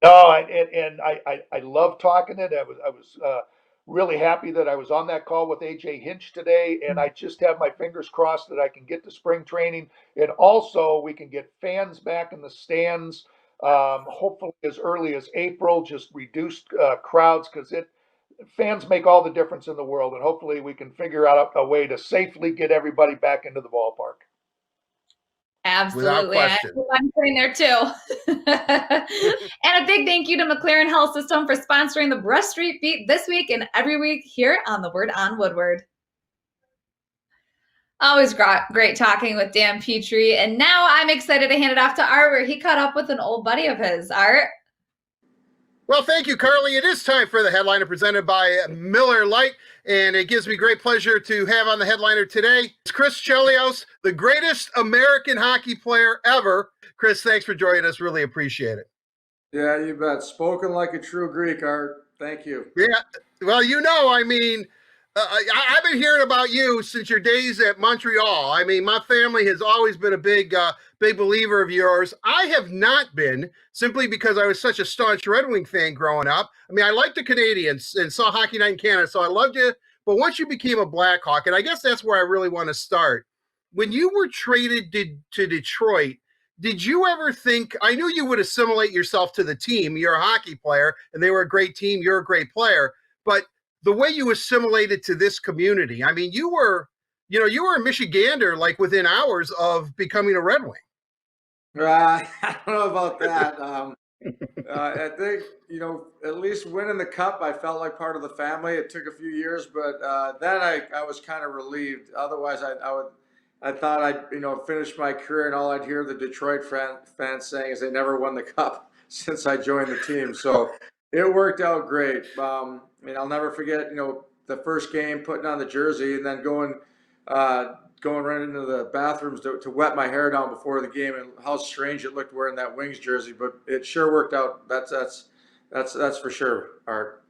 Oh, I love talking it. I was really happy that I was on that call with AJ Hinch today, and I just have my fingers crossed that I can get to spring training, and also we can get fans back in the stands, hopefully as early as April. Just reduced crowds, because fans make all the difference in the world, and hopefully we can figure out a way to safely get everybody back into the ballpark. Absolutely. I'm sitting there too. And a big thank you to McLaren Health System for sponsoring the Brush Street Beat this week and every week here on the Word on Woodward. Always great talking with Dan Petry. And now I'm excited to hand it off to Art, where he caught up with an old buddy of his. Art? Well, thank you, Carly. It is time for the headliner presented by Miller Lite, and it gives me great pleasure to have on the headliner today it's Chris Chelios, the greatest American hockey player ever. Chris, thanks for joining us. Really appreciate it. Yeah, you bet. Spoken like a true Greek, Art. Thank you. Yeah, well, I've been hearing about you since your days at Montreal. I mean, my family has always been a big believer of yours. I have not been, simply because I was such a staunch Red Wing fan growing up. I mean, I liked the Canadians and saw Hockey Night in Canada, so I loved you. But once you became a Blackhawk, and I guess that's where I really want to start, when you were traded to Detroit, did you ever think, I knew you would assimilate yourself to the team. You're a hockey player, and they were a great team. You're a great player. But the way you assimilated to this community, I mean, you were a Michigander like within hours of becoming a Red Wing. I don't know about that. I think, at least winning the cup, I felt like part of the family. It took a few years, but then I was kind of relieved. Otherwise, I thought I'd finish my career, and all I'd hear the Detroit fans saying is they never won the cup since I joined the team. So it worked out great. I'll never forget, the first game, putting on the jersey, and then going right into the bathrooms to wet my hair down before the game, and how strange it looked wearing that Wings jersey. But it sure worked out. That's for sure, Art.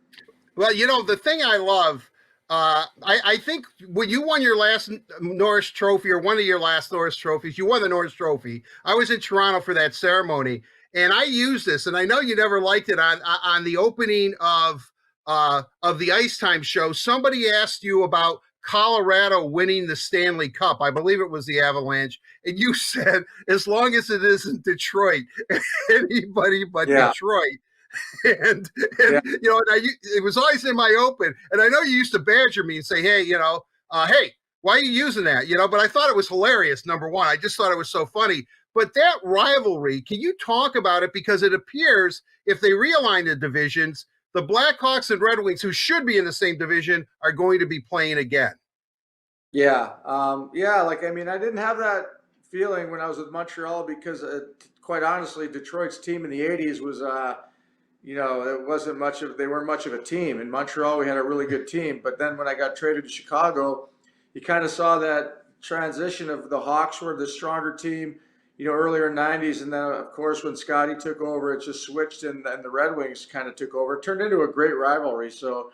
Well, the thing I love, I think when you won your last Norris Trophy, or one of your last Norris Trophies, you won the Norris Trophy. I was in Toronto for that ceremony, and I used this, and I know you never liked it on the opening of the Ice Time show. Somebody asked you about Colorado winning the Stanley Cup. I believe it was the Avalanche. And you said, as long as it isn't Detroit, anybody but Detroit. And Yeah. It was always in my open. And I know you used to badger me and say, hey, hey, why are you using that? But I thought it was hilarious, number one. I just thought it was so funny. But that rivalry, can you talk about it? Because it appears if they realign the divisions, the Blackhawks and Red Wings, who should be in the same division, are going to be playing again. Yeah. I didn't have that feeling when I was with Montreal, because quite honestly, Detroit's team in the 80s was, they weren't much of a team. In Montreal, we had a really good team. But then when I got traded to Chicago, you kind of saw that transition of the Hawks were the stronger team, earlier 90s. And then, of course, when Scotty took over, it just switched, and the Red Wings kind of took over. It turned into a great rivalry. So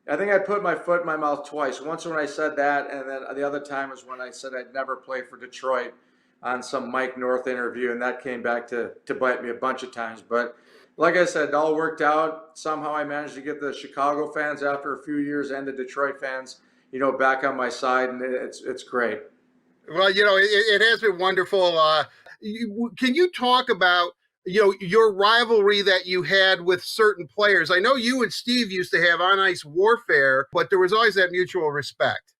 I think I put my foot in my mouth twice. Once when I said that, and then the other time was when I said I'd never play for Detroit on some Mike North interview, and that came back to bite me a bunch of times. But like I said, it all worked out. Somehow I managed to get the Chicago fans after a few years, and the Detroit fans, back on my side, and it's great. Well, it has been wonderful. Can you talk about, your rivalry that you had with certain players? I know you and Steve used to have on-ice warfare, but there was always that mutual respect.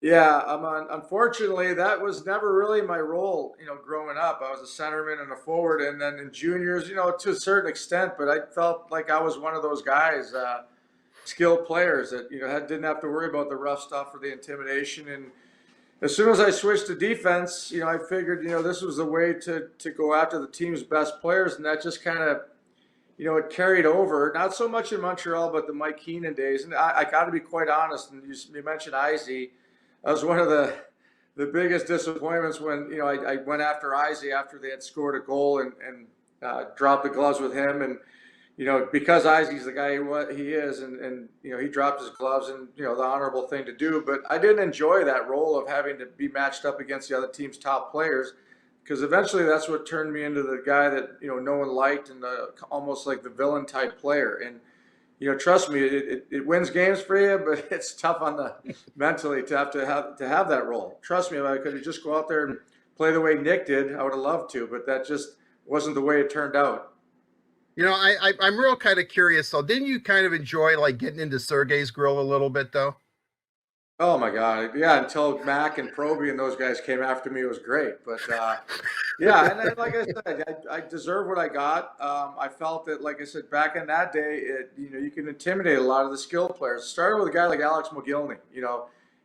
Yeah, unfortunately, that was never really my role, growing up. I was a centerman and a forward, and then in juniors, to a certain extent, but I felt like I was one of those guys. skilled players that, didn't have to worry about the rough stuff or the intimidation. And as soon as I switched to defense, I figured, this was the way to go after the team's best players. And that just kind of, it carried over, not so much in Montreal, but the Mike Keenan days. And I got to be quite honest, and you mentioned Izzy. That was one of the biggest disappointments when, I went after Izzy after they had scored a goal and dropped the gloves with him. And, because Izzy's the guy he is, and he dropped his gloves, and, the honorable thing to do. But I didn't enjoy that role of having to be matched up against the other team's top players, because eventually that's what turned me into the guy that, no one liked, and almost like the villain type player. And, trust me, it wins games for you, but it's tough on the mentally to have that role. Trust me, if I could just go out there and play the way Nick did, I would have loved to, but that just wasn't the way it turned out. I'm real kind of curious though. Didn't you kind of enjoy like getting into Sergei's grill a little bit though? Oh my God. Yeah. Until Mac and Proby and those guys came after me, it was great. But yeah. And like I said, I deserve what I got. I felt that, like I said, back in that day, you can intimidate a lot of the skilled players. It started with a guy like Alex McGillney,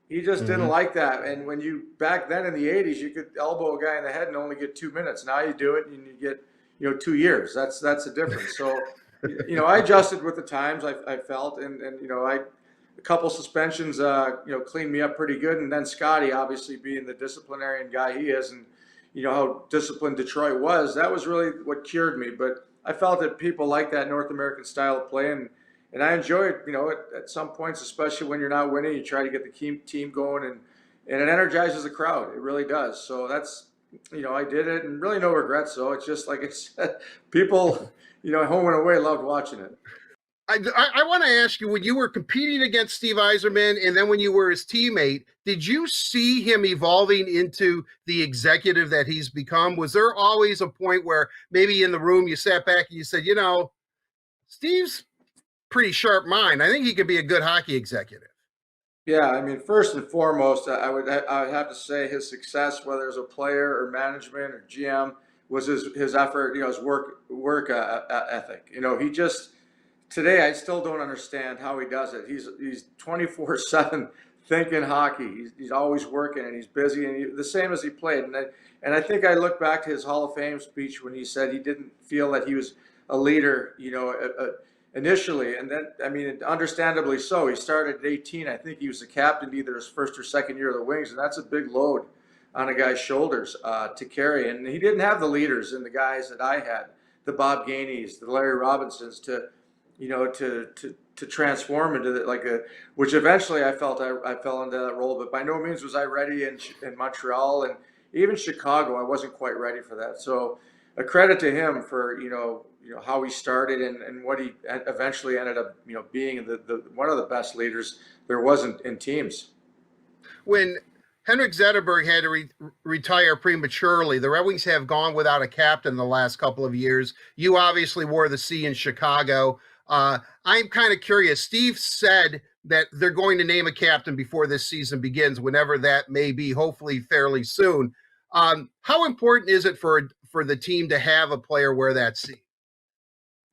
he just didn't like that. And when back then in the 80s, you could elbow a guy in the head and only get 2 minutes. Now you do it and you get, 2 years. That's the difference. So, I adjusted with the times. I felt, and a couple suspensions, cleaned me up pretty good. And then Scotty, obviously being the disciplinarian guy he is, and how disciplined Detroit was, that was really what cured me. But I felt that people like that North American style of play, and I enjoy it. At some points, especially when you're not winning, you try to get the team going, and it energizes the crowd. It really does. So that's. I did it, and really no regrets. So it's just like I said, people, home and away loved watching it. I want to ask you, when you were competing against Steve Yzerman and then when you were his teammate, did you see him evolving into the executive that he's become? Was there always a point where maybe in the room you sat back and you said, Steve's pretty sharp mind. I think he could be a good hockey executive. Yeah, I mean, first and foremost, I would have to say his success, whether as a player or management or GM, was his effort, his work ethic. He just today I still don't understand how he does it. He's 24/7 thinking hockey. He's always working and he's busy, and the same as he played. And I think I look back to his Hall of Fame speech when he said he didn't feel that he was a leader, initially, and then, I mean, understandably so. He started at 18. I think he was the captain either his first or second year of the Wings, and that's a big load on a guy's shoulders to carry. And he didn't have the leaders and the guys that I had, the Bob Gaineys, the Larry Robinsons, to transform into which eventually I felt I fell into that role. But by no means was I ready in Montreal, and even Chicago, I wasn't quite ready for that. So a credit to him for how he started and what he eventually ended up being the one of the best leaders there wasn't in teams. When Henrik Zetterberg had to retire prematurely, the Red Wings have gone without a captain the last couple of years. You obviously wore the C in Chicago. I'm kind of curious. Steve said that they're going to name a captain before this season begins, whenever that may be, hopefully fairly soon. How important is it for the team to have a player wear that C?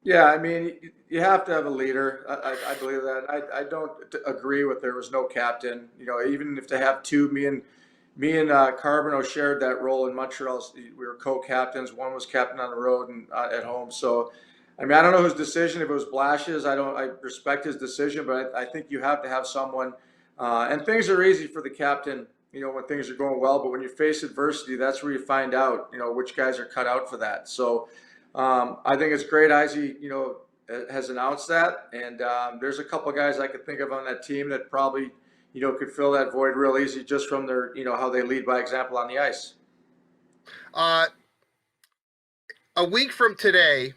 Yeah, I mean, you have to have a leader. I believe that. I don't agree with there was no captain. Even if they have two, me and Carbonneau shared that role in Montreal. We were co-captains. One was captain on the road and at home. So, I mean, I don't know his decision. If it was Blash's, I respect his decision, but I think you have to have someone. And things are easy for the captain, when things are going well. But when you face adversity, that's where you find out, which guys are cut out for that. So. I think it's great Izzy, has announced that. And there's a couple of guys I could think of on that team that probably, could fill that void real easy just from their, how they lead by example on the ice. A week from today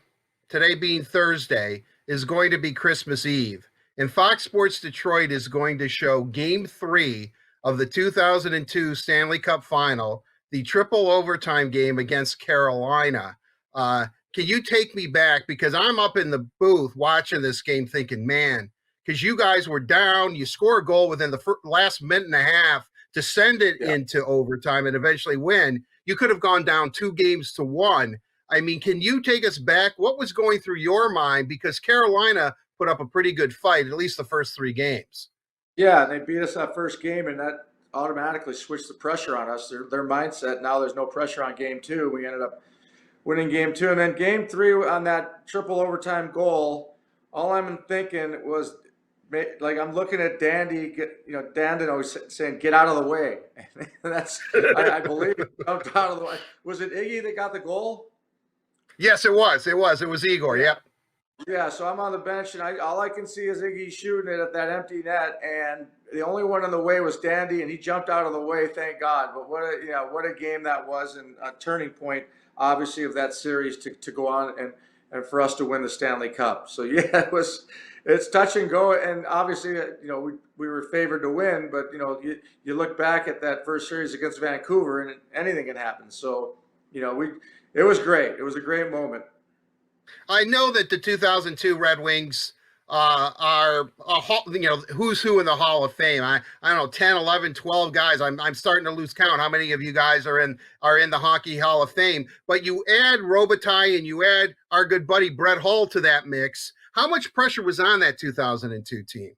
being Thursday, is going to be Christmas Eve. And Fox Sports Detroit is going to show Game 3 of the 2002 Stanley Cup Final, the triple overtime game against Carolina. Can you take me back? Because I'm up in the booth watching this game thinking, man, because you guys were down, you score a goal within the last minute and a half to send it into overtime and eventually win. You could have gone down 2-1. I mean, can you take us back? What was going through your mind? Because Carolina put up a pretty good fight, at least the first 3 games. Yeah, they beat us that first game, and that automatically switched the pressure on us. Their mindset, now there's no pressure on game 2. We ended up winning game 2. And then game 3 on that triple overtime goal, all I'm thinking was, like, I'm looking at Dandon always saying, "Get out of the way." And that's, I believe he jumped out of the way. Was it Iggy that got the goal? Yes, it was. It was Igor. Yep. Yeah, so I'm on the bench, and all I can see is Iggy shooting it at that empty net, and the only one in the way was Dandy, and he jumped out of the way, thank God. But what a game that was, and a turning point, obviously, of that series to go on and for us to win the Stanley Cup. So yeah, it's touch and go, and obviously, we were favored to win, but you look back at that first series against Vancouver, and anything can happen. So it was great. It was a great moment. I know that the 2002 Red Wings are who's who in the Hall of Fame. I don't know, 10, 11, 12 guys. I'm starting to lose count how many of you guys are in the Hockey Hall of Fame. But you add Robitaille and you add our good buddy Brett Hull to that mix. How much pressure was on that 2002 team?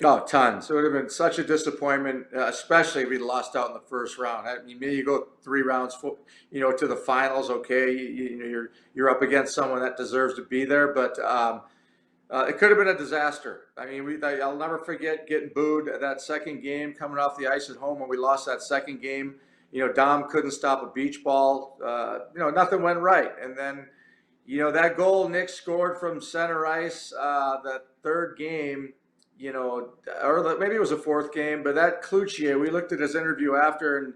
Oh, tons. It would have been such a disappointment, especially if we'd lost out in the first round. I mean, maybe you go 3 rounds, to the finals. Okay, you're up against someone that deserves to be there, but it could have been a disaster. I mean, I'll never forget getting booed at that second game, coming off the ice at home when we lost that second game. Dom couldn't stop a beach ball. Nothing went right, and then that goal Nick scored from center ice, that third game. Or maybe it was a fourth game, but that Cloutier, we looked at his interview after, and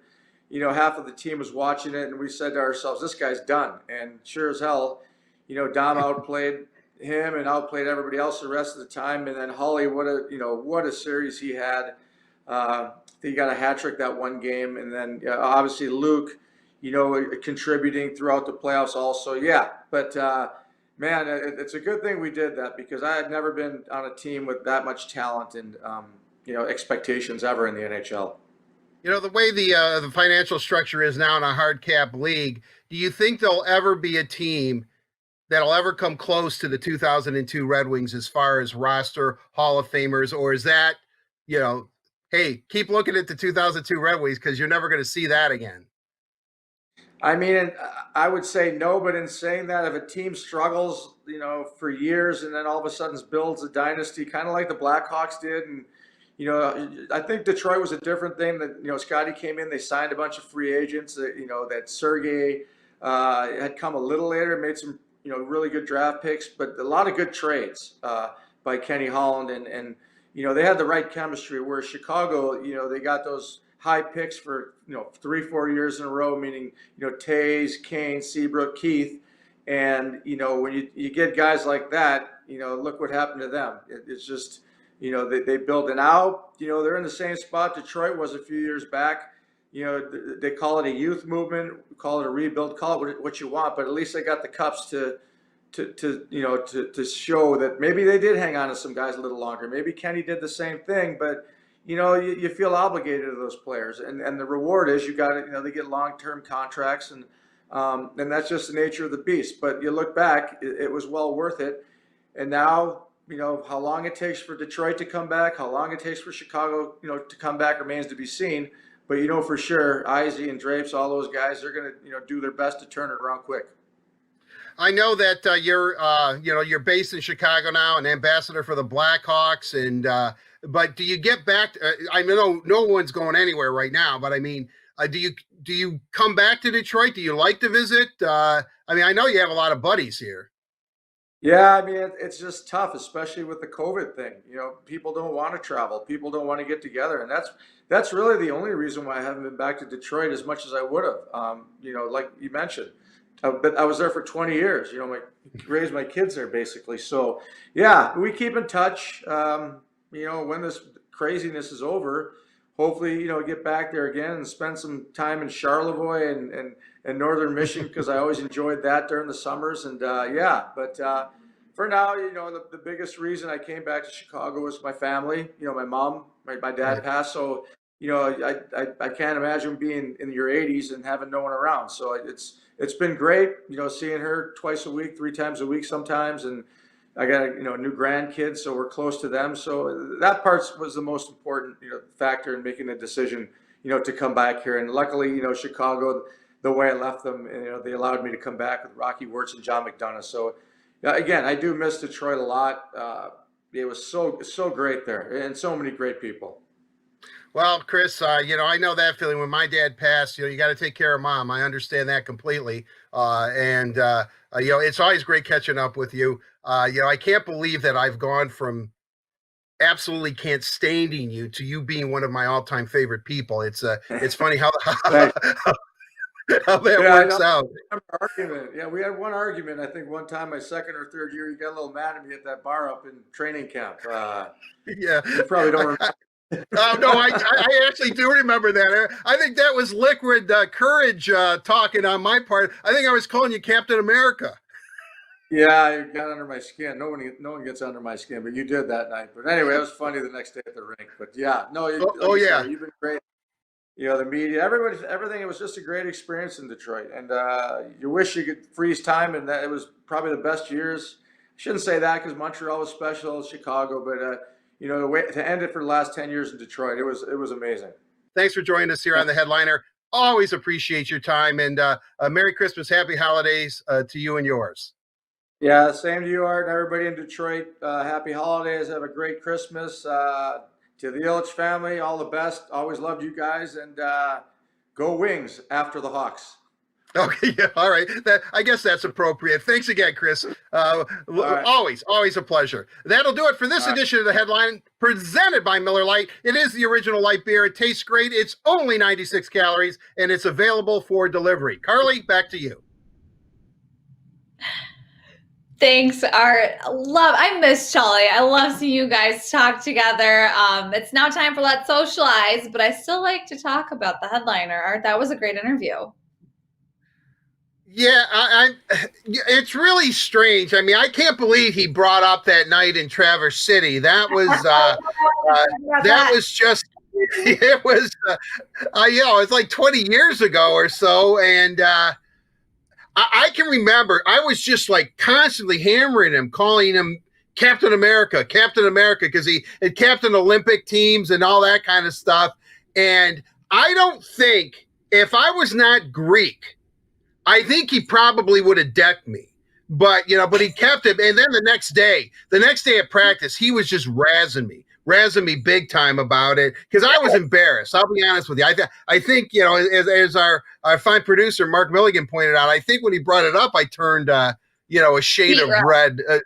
half of the team was watching it, and we said to ourselves, "This guy's done." And sure as hell, Dom outplayed him and outplayed everybody else the rest of the time. And then Holly, what a series he had. He got a hat trick that one game, and then obviously Luke, contributing throughout the playoffs also. Yeah, but. Man, it's a good thing we did that, because I had never been on a team with that much talent and expectations ever in the NHL. The way the financial structure is now in a hard cap league, do you think there'll ever be a team that'll ever come close to the 2002 Red Wings as far as roster Hall of Famers, or is that, hey, keep looking at the 2002 Red Wings because you're never going to see that again? I mean, I would say no, but in saying that, if a team struggles, for years and then all of a sudden builds a dynasty, kind of like the Blackhawks did, and I think Detroit was a different thing. That Scotty came in, they signed a bunch of free agents. That Sergei had come a little later, made some really good draft picks, but a lot of good trades by Kenny Holland, and they had the right chemistry. Where Chicago, they got those high picks for 3-4 years in a row, meaning Tays, Kane, Seabrook, Keith, and when you get guys like that, look what happened to them. It's just they build it out. They're in the same spot Detroit was a few years back. They call it a youth movement, call it a rebuild, call it what you want, but at least they got the cups to show that maybe they did hang on to some guys a little longer. Maybe Kenny did the same thing, but you feel obligated to those players, and the reward is you got to, they get long-term contracts, and that's just the nature of the beast. But you look back, it was well worth it. And now, how long it takes for Detroit to come back, how long it takes for Chicago, to come back remains to be seen. But for sure, Izzy and Drapes, all those guys, they're going to, do their best to turn it around quick. I know that you're based in Chicago now, an ambassador for the Blackhawks, and but do you get back? I know no one's going anywhere right now, but I mean, do you come back to Detroit? Do you like to visit? I mean, I know you have a lot of buddies here. Yeah, I mean, it's just tough, especially with the COVID thing. People don't want to travel. People don't want to get together, and that's really the only reason why I haven't been back to Detroit as much as I would have. Like you mentioned. But I was there for 20 years, raised my kids there basically. So yeah, we keep in touch. When this craziness is over, hopefully, get back there again and spend some time in Charlevoix and Northern Michigan, because I always enjoyed that during the summers. And but for now, the biggest reason I came back to Chicago was my family. My mom, my dad passed. So, I can't imagine being in your 80s and having no one around. So it's been great, seeing her twice a week, 3 times a week sometimes. And, I got new grandkids, so we're close to them. So that part was the most important factor in making the decision to come back here. And luckily, Chicago, the way I left them, they allowed me to come back with Rocky Wirtz and John McDonough. So again, I do miss Detroit a lot. It was so great there, and so many great people. Well, Chris, I know that feeling. When my dad passed, you got to take care of mom. I understand that completely. It's always great catching up with you. I can't believe that I've gone from absolutely can't standing you to you being one of my all-time favorite people. It's funny how that works out. Argument. Yeah, we had one argument. I think one time, my second or third year, you got a little mad at me at that bar up in training camp. Yeah, you probably don't remember. Oh, no, I actually do remember that. I think that was liquid courage talking on my part. I think I was calling you Captain America. Yeah, you got under my skin. No one gets under my skin, but you did that night. But anyway, it was funny the next day at the rink. But yeah, no, yeah, you've been great. The media, everything. It was just a great experience in Detroit, and you wish you could freeze time, and that it was probably the best years. I shouldn't say that because Montreal was special, Chicago, but to end it for the last 10 years in Detroit, it was amazing. Thanks for joining us here on The Headliner. Always appreciate your time, and Merry Christmas, Happy Holidays to you and yours. Yeah, same to you, Art, and everybody in Detroit. Happy holidays. Have a great Christmas. To the Illich family, all the best. Always loved you guys, and go Wings after the Hawks. Okay, yeah, all right. I guess that's appropriate. Thanks again, Chris. Right. Always a pleasure. That'll do it for this edition of The Headline, presented by Miller Lite. It is the original light beer. It tastes great. It's only 96 calories, and it's available for delivery. Carly, back to you. Thanks, Art. I miss Chelly. I love seeing you guys talk together. It's now time for Let's Socialize, but I still like to talk about The Headliner. Art, that was a great interview. Yeah, it's really strange. I mean, I can't believe he brought up that night in Traverse City. That was just, it was, it's like 20 years ago or so. And I can remember I was just like constantly hammering him, calling him Captain America, because he had captained Olympic teams and all that kind of stuff. And I don't think, if I was not Greek, I think he probably would have decked me, but he kept him. And then the next day at practice, he was just razzing me big time about it, because I was embarrassed. I'll be honest with you. I think, as our fine producer, Mark Milligan, pointed out, I think when he brought it up, I turned, a shade of red. I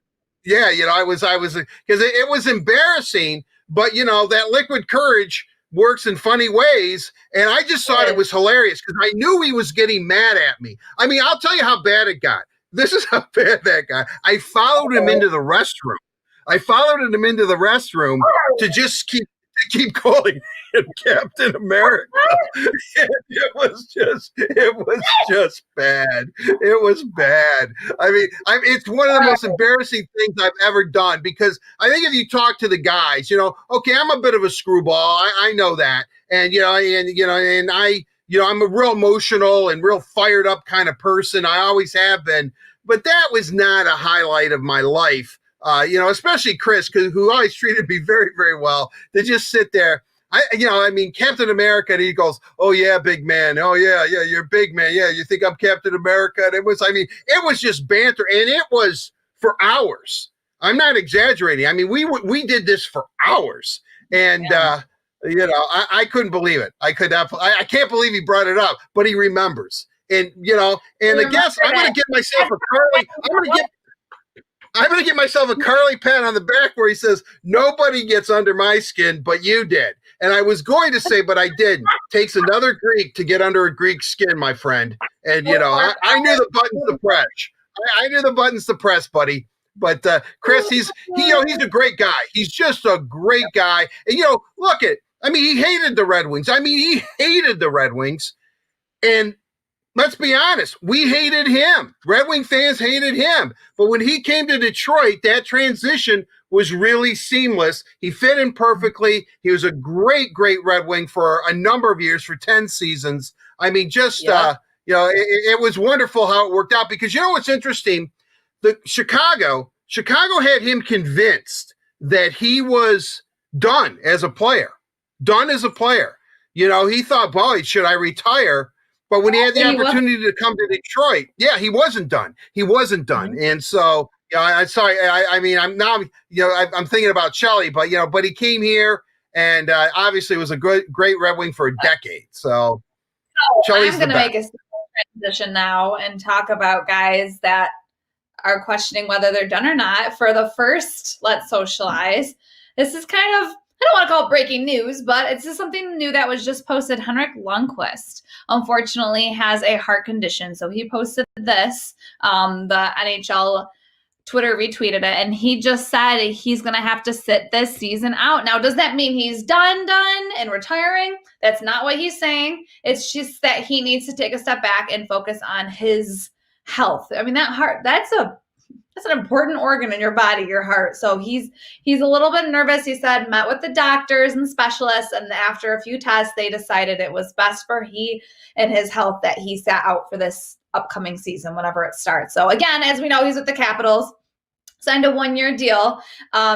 was, because it was embarrassing, but that liquid courage works in funny ways, and I just thought it was hilarious because I knew he was getting mad at me. I mean, I'll tell you how bad it got. This is how bad that got. I followed him into the restroom. To just keep calling him Captain America. It was just bad. It was bad. I mean, it's one of the most embarrassing things I've ever done, because I think if you talk to the guys, okay, I'm a bit of a screwball. I know that. And, I'm a real emotional and real fired up kind of person. I always have been, but that was not a highlight of my life. Especially Chris, who always treated me very, very well, to just sit there. Captain America, and he goes, "Oh yeah, big man. Oh yeah, you're big man. Yeah, you think I'm Captain America?" And it was just banter, and it was for hours. I'm not exaggerating. I mean, we did this for hours, and I couldn't believe it. I could not. I can't believe he brought it up, but he remembers. And I guess I'm going to give myself a Carly. I'm going to give myself a Carly pat on the back where he says, "Nobody gets under my skin, but you did." And I was going to say, but I didn't. Takes another Greek to get under a Greek skin, my friend. And, I knew the buttons to press. I knew the buttons to press, buddy. But Chris, he's a great guy. He's just a great guy. And, look at, he hated the Red Wings. And let's be honest, we hated him. Red Wing fans hated him. But when he came to Detroit, that transition was really seamless. He fit in perfectly. He was a great, great Red Wing for a number of years, for 10 seasons. It was wonderful how it worked out, because what's interesting? The Chicago, Chicago had him convinced that he was done as a player. He thought, boy, should I retire? But when he had the opportunity to come to Detroit, he wasn't done. Mm-hmm. And so, I'm sorry. I mean, I'm now, I'm thinking about Cheli, but he came here and obviously was a great Red Wing for a decade. So I'm going to make a transition now and talk about guys that are questioning whether they're done or not. For the first Let's Socialize, this is kind of, I don't want to call it breaking news, but it's just something new that was just posted. Henrik Lundqvist, unfortunately, has a heart condition. So he posted this. The NHL Twitter retweeted it, and he just said he's going to have to sit this season out. Now, does that mean he's done and retiring? That's not what he's saying. It's just that he needs to take a step back and focus on his health. I mean, that heart, that's an important organ in your body, your heart. So he's a little bit nervous. He said, met with the doctors and specialists, and after a few tests, they decided it was best for he and his health that he sat out for this upcoming season, whenever it starts. So again, as we know, he's with the Capitals, signed a 1-year deal.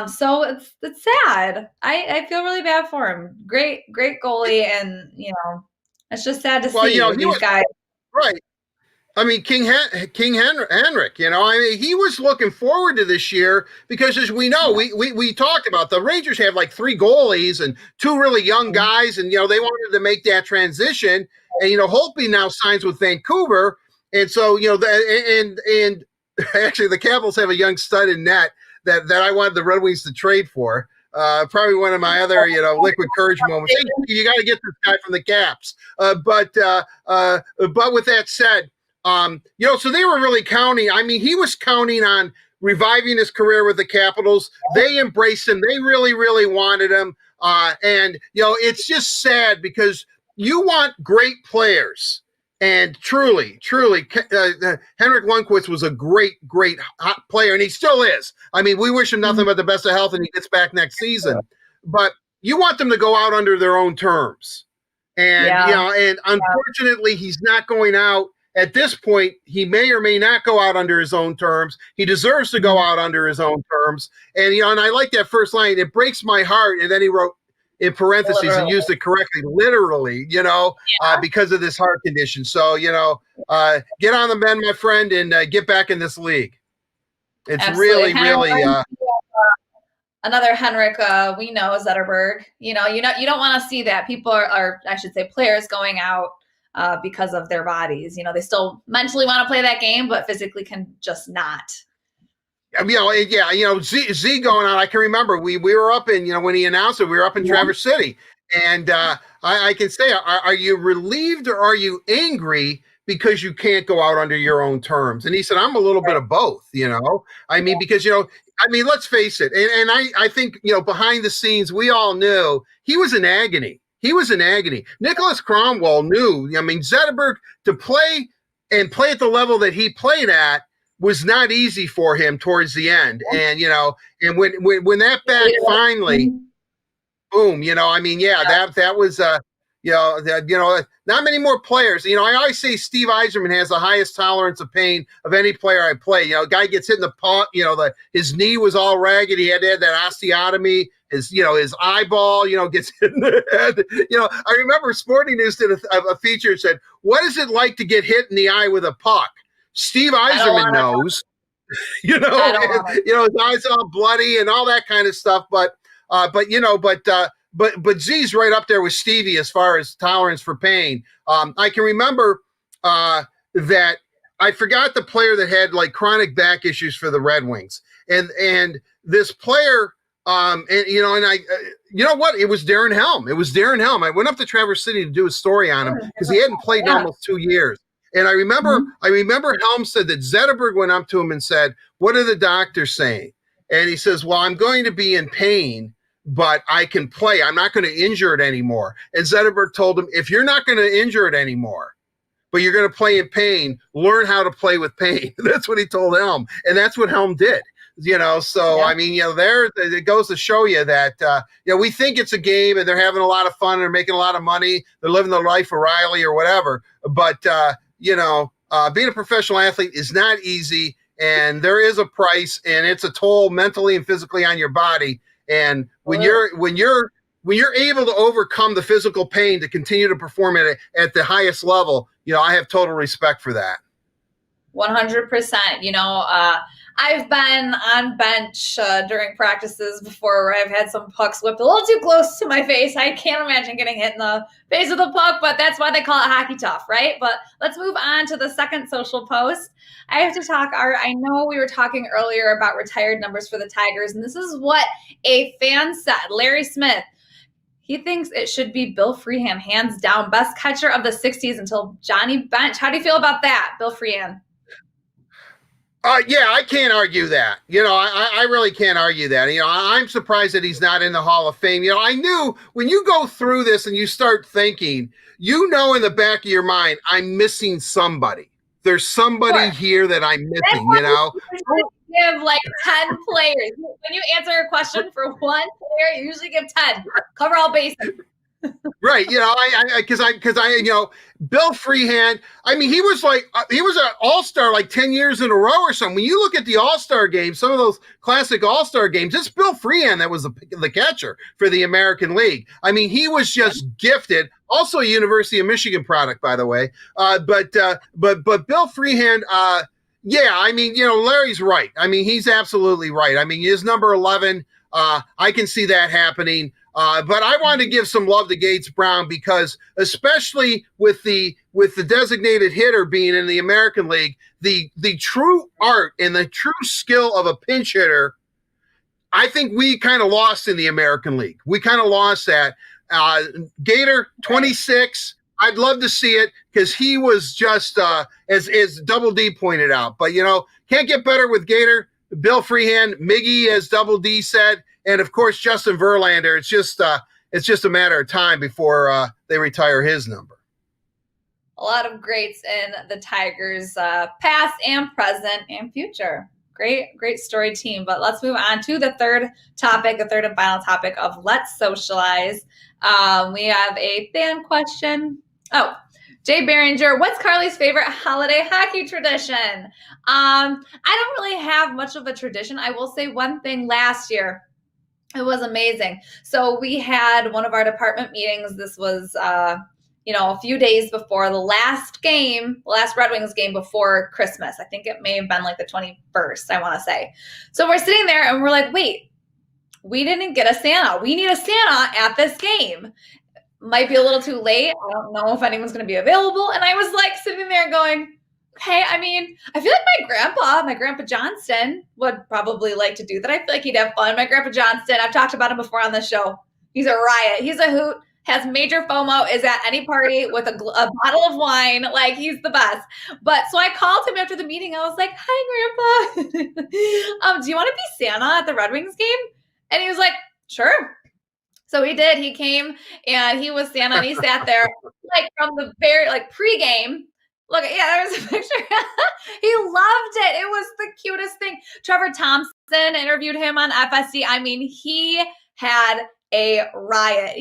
So it's sad. I feel really bad for him. Great goalie, and it's just sad to see these guys. Right. I mean, King Henrik, he was looking forward to this year because, as we know, we talked about, the Rangers have like 3 goalies and 2 really young guys, and, they wanted to make that transition. And, Holtby now signs with Vancouver. And so, and actually the Capitals have a young stud in net that I wanted the Red Wings to trade for. Probably one of my other, liquid courage moments. Hey, you got to get this guy from the Caps. But with that said, so they were really counting. I mean, he was counting on reviving his career with the Capitals. They embraced him. They really, really wanted him. And it's just sad because you want great players. And truly, Henrik Lundqvist was a great hot player, and he still is. I mean, we wish him nothing but the best of health, and he gets back next season. But you want them to go out under their own terms. And, and unfortunately, he's not going out. At this point, he may or may not go out under his own terms. He deserves to go out under his own terms. And, and I like that first line. It breaks my heart. And then he wrote in parentheses and used it correctly, literally, because of this heart condition. So, get on the mend, my friend, and get back in this league. It's Absolutely. really. Another Henrik, we know, Zetterberg. You don't want to see that. People are, I should say, players going out because of their bodies. They still mentally want to play that game, but physically can just not. Z going on. I can remember we were up in, when he announced it, we were up in Traverse City. And I can say, are you relieved or are you angry because you can't go out under your own terms? And he said, I'm a little bit of both, I mean, because, let's face it. And I think, behind the scenes, we all knew he was in agony. Nicholas Cromwell knew, Zetterberg, to play at the level that he played at was not easy for him towards the end. And, and when that back finally, boom, that was, not many more players. I always say Steve Yzerman has the highest tolerance of pain of any player I play. Guy gets hit in the paw, his knee was all ragged. He had to have that osteotomy. His eyeball, gets hit in the head. I remember Sporting News did a feature that said, what is it like to get hit in the eye with a puck? Steve Yzerman knows, his eyes all bloody and all that kind of stuff. But Z's right up there with Stevie as far as tolerance for pain. I can remember that I forgot the player that had like chronic back issues for the Red Wings, and this player, you know what? It was Darren Helm. I went up to Traverse City to do a story on him because he hadn't played in almost 2 years. And I remember Helm said that Zetterberg went up to him and said, what are the doctors saying? And he says, well, I'm going to be in pain, but I can play. I'm not going to injure it anymore. And Zetterberg told him, if you're not going to injure it anymore, but you're going to play in pain, learn how to play with pain. That's what he told Helm. And that's what Helm did. I mean, there it goes to show you that, we think it's a game and they're having a lot of fun and they're making a lot of money. They're living the life of Riley or whatever. But, being a professional athlete is not easy. and there is a price, and it's a toll mentally and physically on your body. And when you're able to overcome the physical pain to continue to perform at the highest level, I have total respect for that. 100%. I've been on bench during practices before where I've had some pucks whipped a little too close to my face. I can't imagine getting hit in the face with a puck, but that's why they call it hockey tough, right? But let's move on to the second social post. I have to talk, I know we were talking earlier about retired numbers for the Tigers, and this is what a fan said. Larry Smith. He thinks it should be Bill Freehan, hands down, best catcher of the 60s until Johnny Bench. How do you feel about that, Bill Freehan? Yeah, I can't argue that. I really can't argue that. I'm surprised that he's not in the Hall of Fame. I knew when you go through this and you start thinking, in the back of your mind, I'm missing somebody. There's somebody here that I'm missing, Give like 10 players. When you answer a question for one player, you usually give 10. Cover all bases. Right. Because Bill Freehan, he was an all-star like 10 years in a row or something. When you look at the all-star games, some of those classic all-star games, it's Bill Freehan that was the catcher for the American League. He was just gifted. Also a University of Michigan product, by the way. But Bill Freehan, Larry's right. He's absolutely right. His number 11, I can see that happening. But I want to give some love to Gates Brown because, especially with the designated hitter being in the American League, the true art and the true skill of a pinch hitter, I think we kind of lost in the American League. We kind of lost that. Gator, 26. I'd love to see it because he was just, as Double D pointed out. But, can't get better with Gator. Bill Freehan, Miggy, as Double D said. And of course, Justin Verlander. It's just a matter of time before they retire his number. A lot of greats in the Tigers, past and present and future. Great story team. But let's move on to the third and final topic of Let's Socialize. We have a fan question. Oh, Jay Behringer, what's Carly's favorite holiday hockey tradition? I don't really have much of a tradition. I will say one thing last year. It was amazing. So we had one of our department meetings. This was, a few days before the last Red Wings game before Christmas. I think it may have been like the 21st, I want to say. So we're sitting there and we're like, wait, we didn't get a Santa. We need a Santa at this game. Might be a little too late. I don't know if anyone's going to be available. And I was like sitting there going, okay, I feel like my grandpa Johnston would probably like to do that. I feel like he'd have fun. My grandpa Johnston, I've talked about him before on the show. He's a riot. He's a hoot, has major FOMO, is at any party with a bottle of wine. Like, he's the best. But so I called him after the meeting. I was like, hi, Grandpa. Do you want to be Santa at the Red Wings game? And he was like, sure. So he did. He came and he was Santa and he sat there like from the very pregame. Look, there's a picture. He loved it. It was the cutest thing. Trevor Thompson interviewed him on FSC. He had a riot.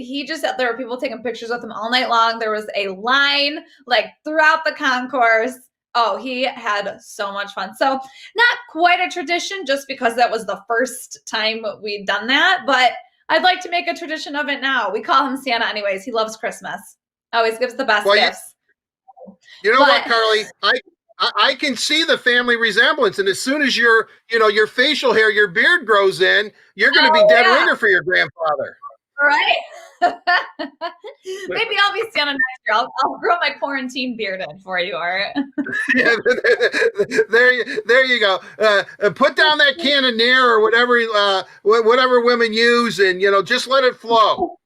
There were people taking pictures with him all night long. There was a line throughout the concourse. Oh, he had so much fun. So not quite a tradition just because that was the first time we'd done that, but I'd like to make a tradition of it now. We call him Santa anyways. He loves Christmas. Always gives the best gifts. What, Carly? I can see the family resemblance, and as soon as your facial hair, your beard grows in, you're going to be dead ringer for your grandfather. Right? Maybe I'll be Santa next year. I'll grow my quarantine beard in for you, all right? Yeah, there you go. Put down that can of Nair or whatever women use, and just let it flow.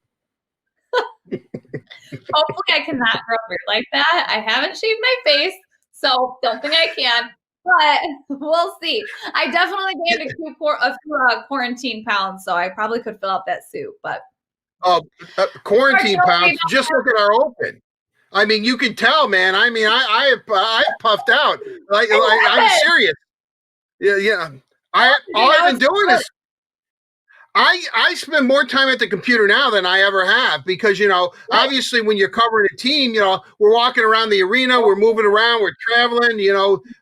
Hopefully I cannot grow a beard like that. I haven't shaved my face, so don't think I can, but we'll see. I definitely gained a few quarantine pounds, so I probably could fill out that suit, but. Quarantine pounds, just look at our open. You can tell, man. I puffed out. I'm serious. Yeah. All I've been doing is I spend more time at the computer now than I ever have because, obviously when you're covering a team, we're walking around the arena, we're moving around, we're traveling,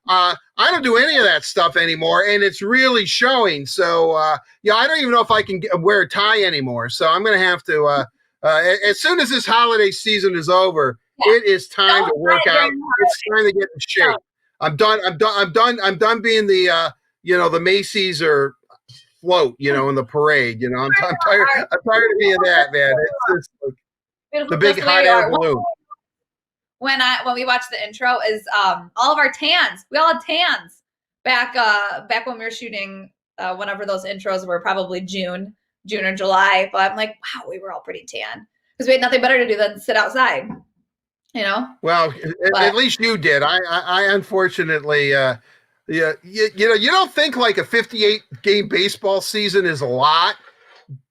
I don't do any of that stuff anymore, and it's really showing. So, I don't even know if I can wear a tie anymore. So I'm going to have to, as soon as this holiday season is over, it is time to work out. It's time to get in shape. I'm done being the, the Macy's or float, in the parade. I'm tired of being that, man. It's just the big hot air balloon. When we watched the intro is all of our tans. We all had tans back when we were shooting whenever those intros were, probably June or July. But I'm like, wow, we were all pretty tan because we had nothing better to do than sit outside. Well, at least you did. I unfortunately. You don't think like a 58 game baseball season is a lot,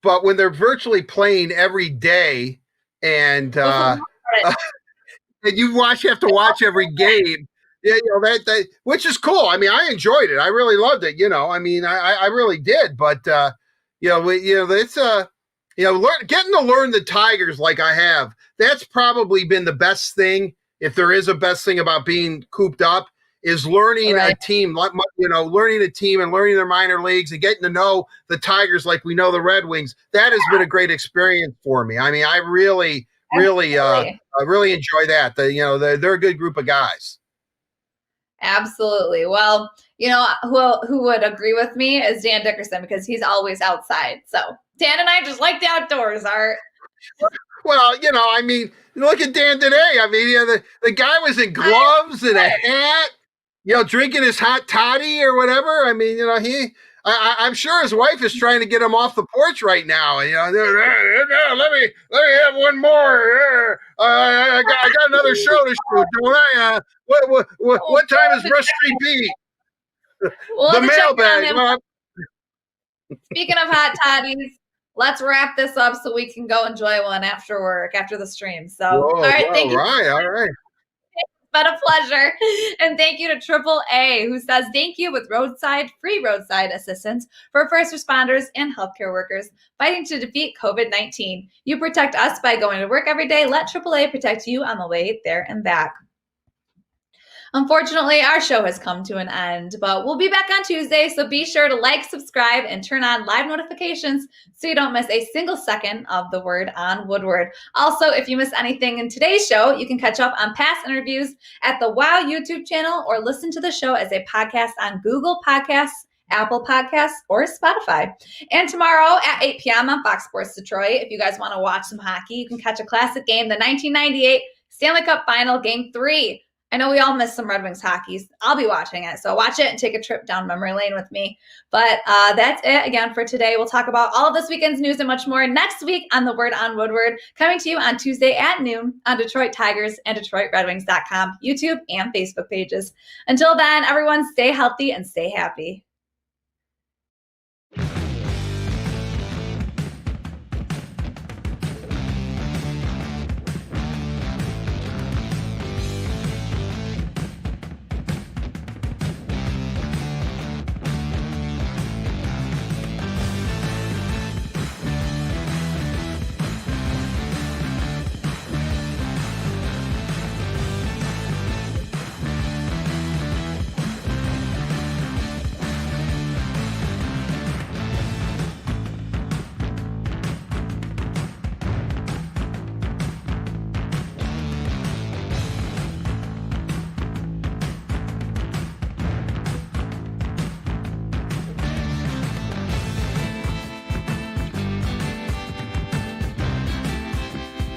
but when they're virtually playing every day and and you have to watch every game, that which is cool. I mean, I enjoyed it. I really loved it. I mean, I really did. But it's getting to learn the Tigers like I have. That's probably been the best thing, if there is a best thing about being cooped up, is learning a team, learning a team and learning their minor leagues and getting to know the Tigers like we know the Red Wings. That has been a great experience for me. I mean, I really enjoy that. They're a good group of guys. Absolutely. Well, who would agree with me is Dan Dickerson, because he's always outside. So Dan and I just like the outdoors, Art. Well, I mean, look at Dan today. I mean, the guy was in gloves and a hat, drinking his hot toddy or whatever. I mean, I'm sure his wife is trying to get him off the porch right now. Let me have one more. I got another show to shoot, don't I? What time is Rush Street Pete? The mailbag. Speaking of hot toddies, let's wrap this up so we can go enjoy one after work, after the stream. So, all right, thank you. All right. It's been a pleasure. And thank you to AAA, who says thank you with free roadside assistance for first responders and healthcare workers fighting to defeat COVID-19. You protect us by going to work every day. Let AAA protect you on the way there and back. Unfortunately, our show has come to an end, but we'll be back on Tuesday, so be sure to like, subscribe, and turn on live notifications so you don't miss a single second of the Word on Woodward. Also, if you miss anything in today's show, you can catch up on past interviews at the WOW YouTube channel or listen to the show as a podcast on Google Podcasts, Apple Podcasts, or Spotify. And tomorrow at 8 p.m. on Fox Sports Detroit, if you guys want to watch some hockey, you can catch a classic game, the 1998 Stanley Cup Final, Game 3. I know we all miss some Red Wings hockey. I'll be watching it. So watch it and take a trip down memory lane with me. But that's it again for today. We'll talk about all of this weekend's news and much more next week on The Word on Woodward, coming to you on Tuesday at noon on Detroit Tigers and DetroitRedWings.com, YouTube and Facebook pages. Until then, everyone stay healthy and stay happy.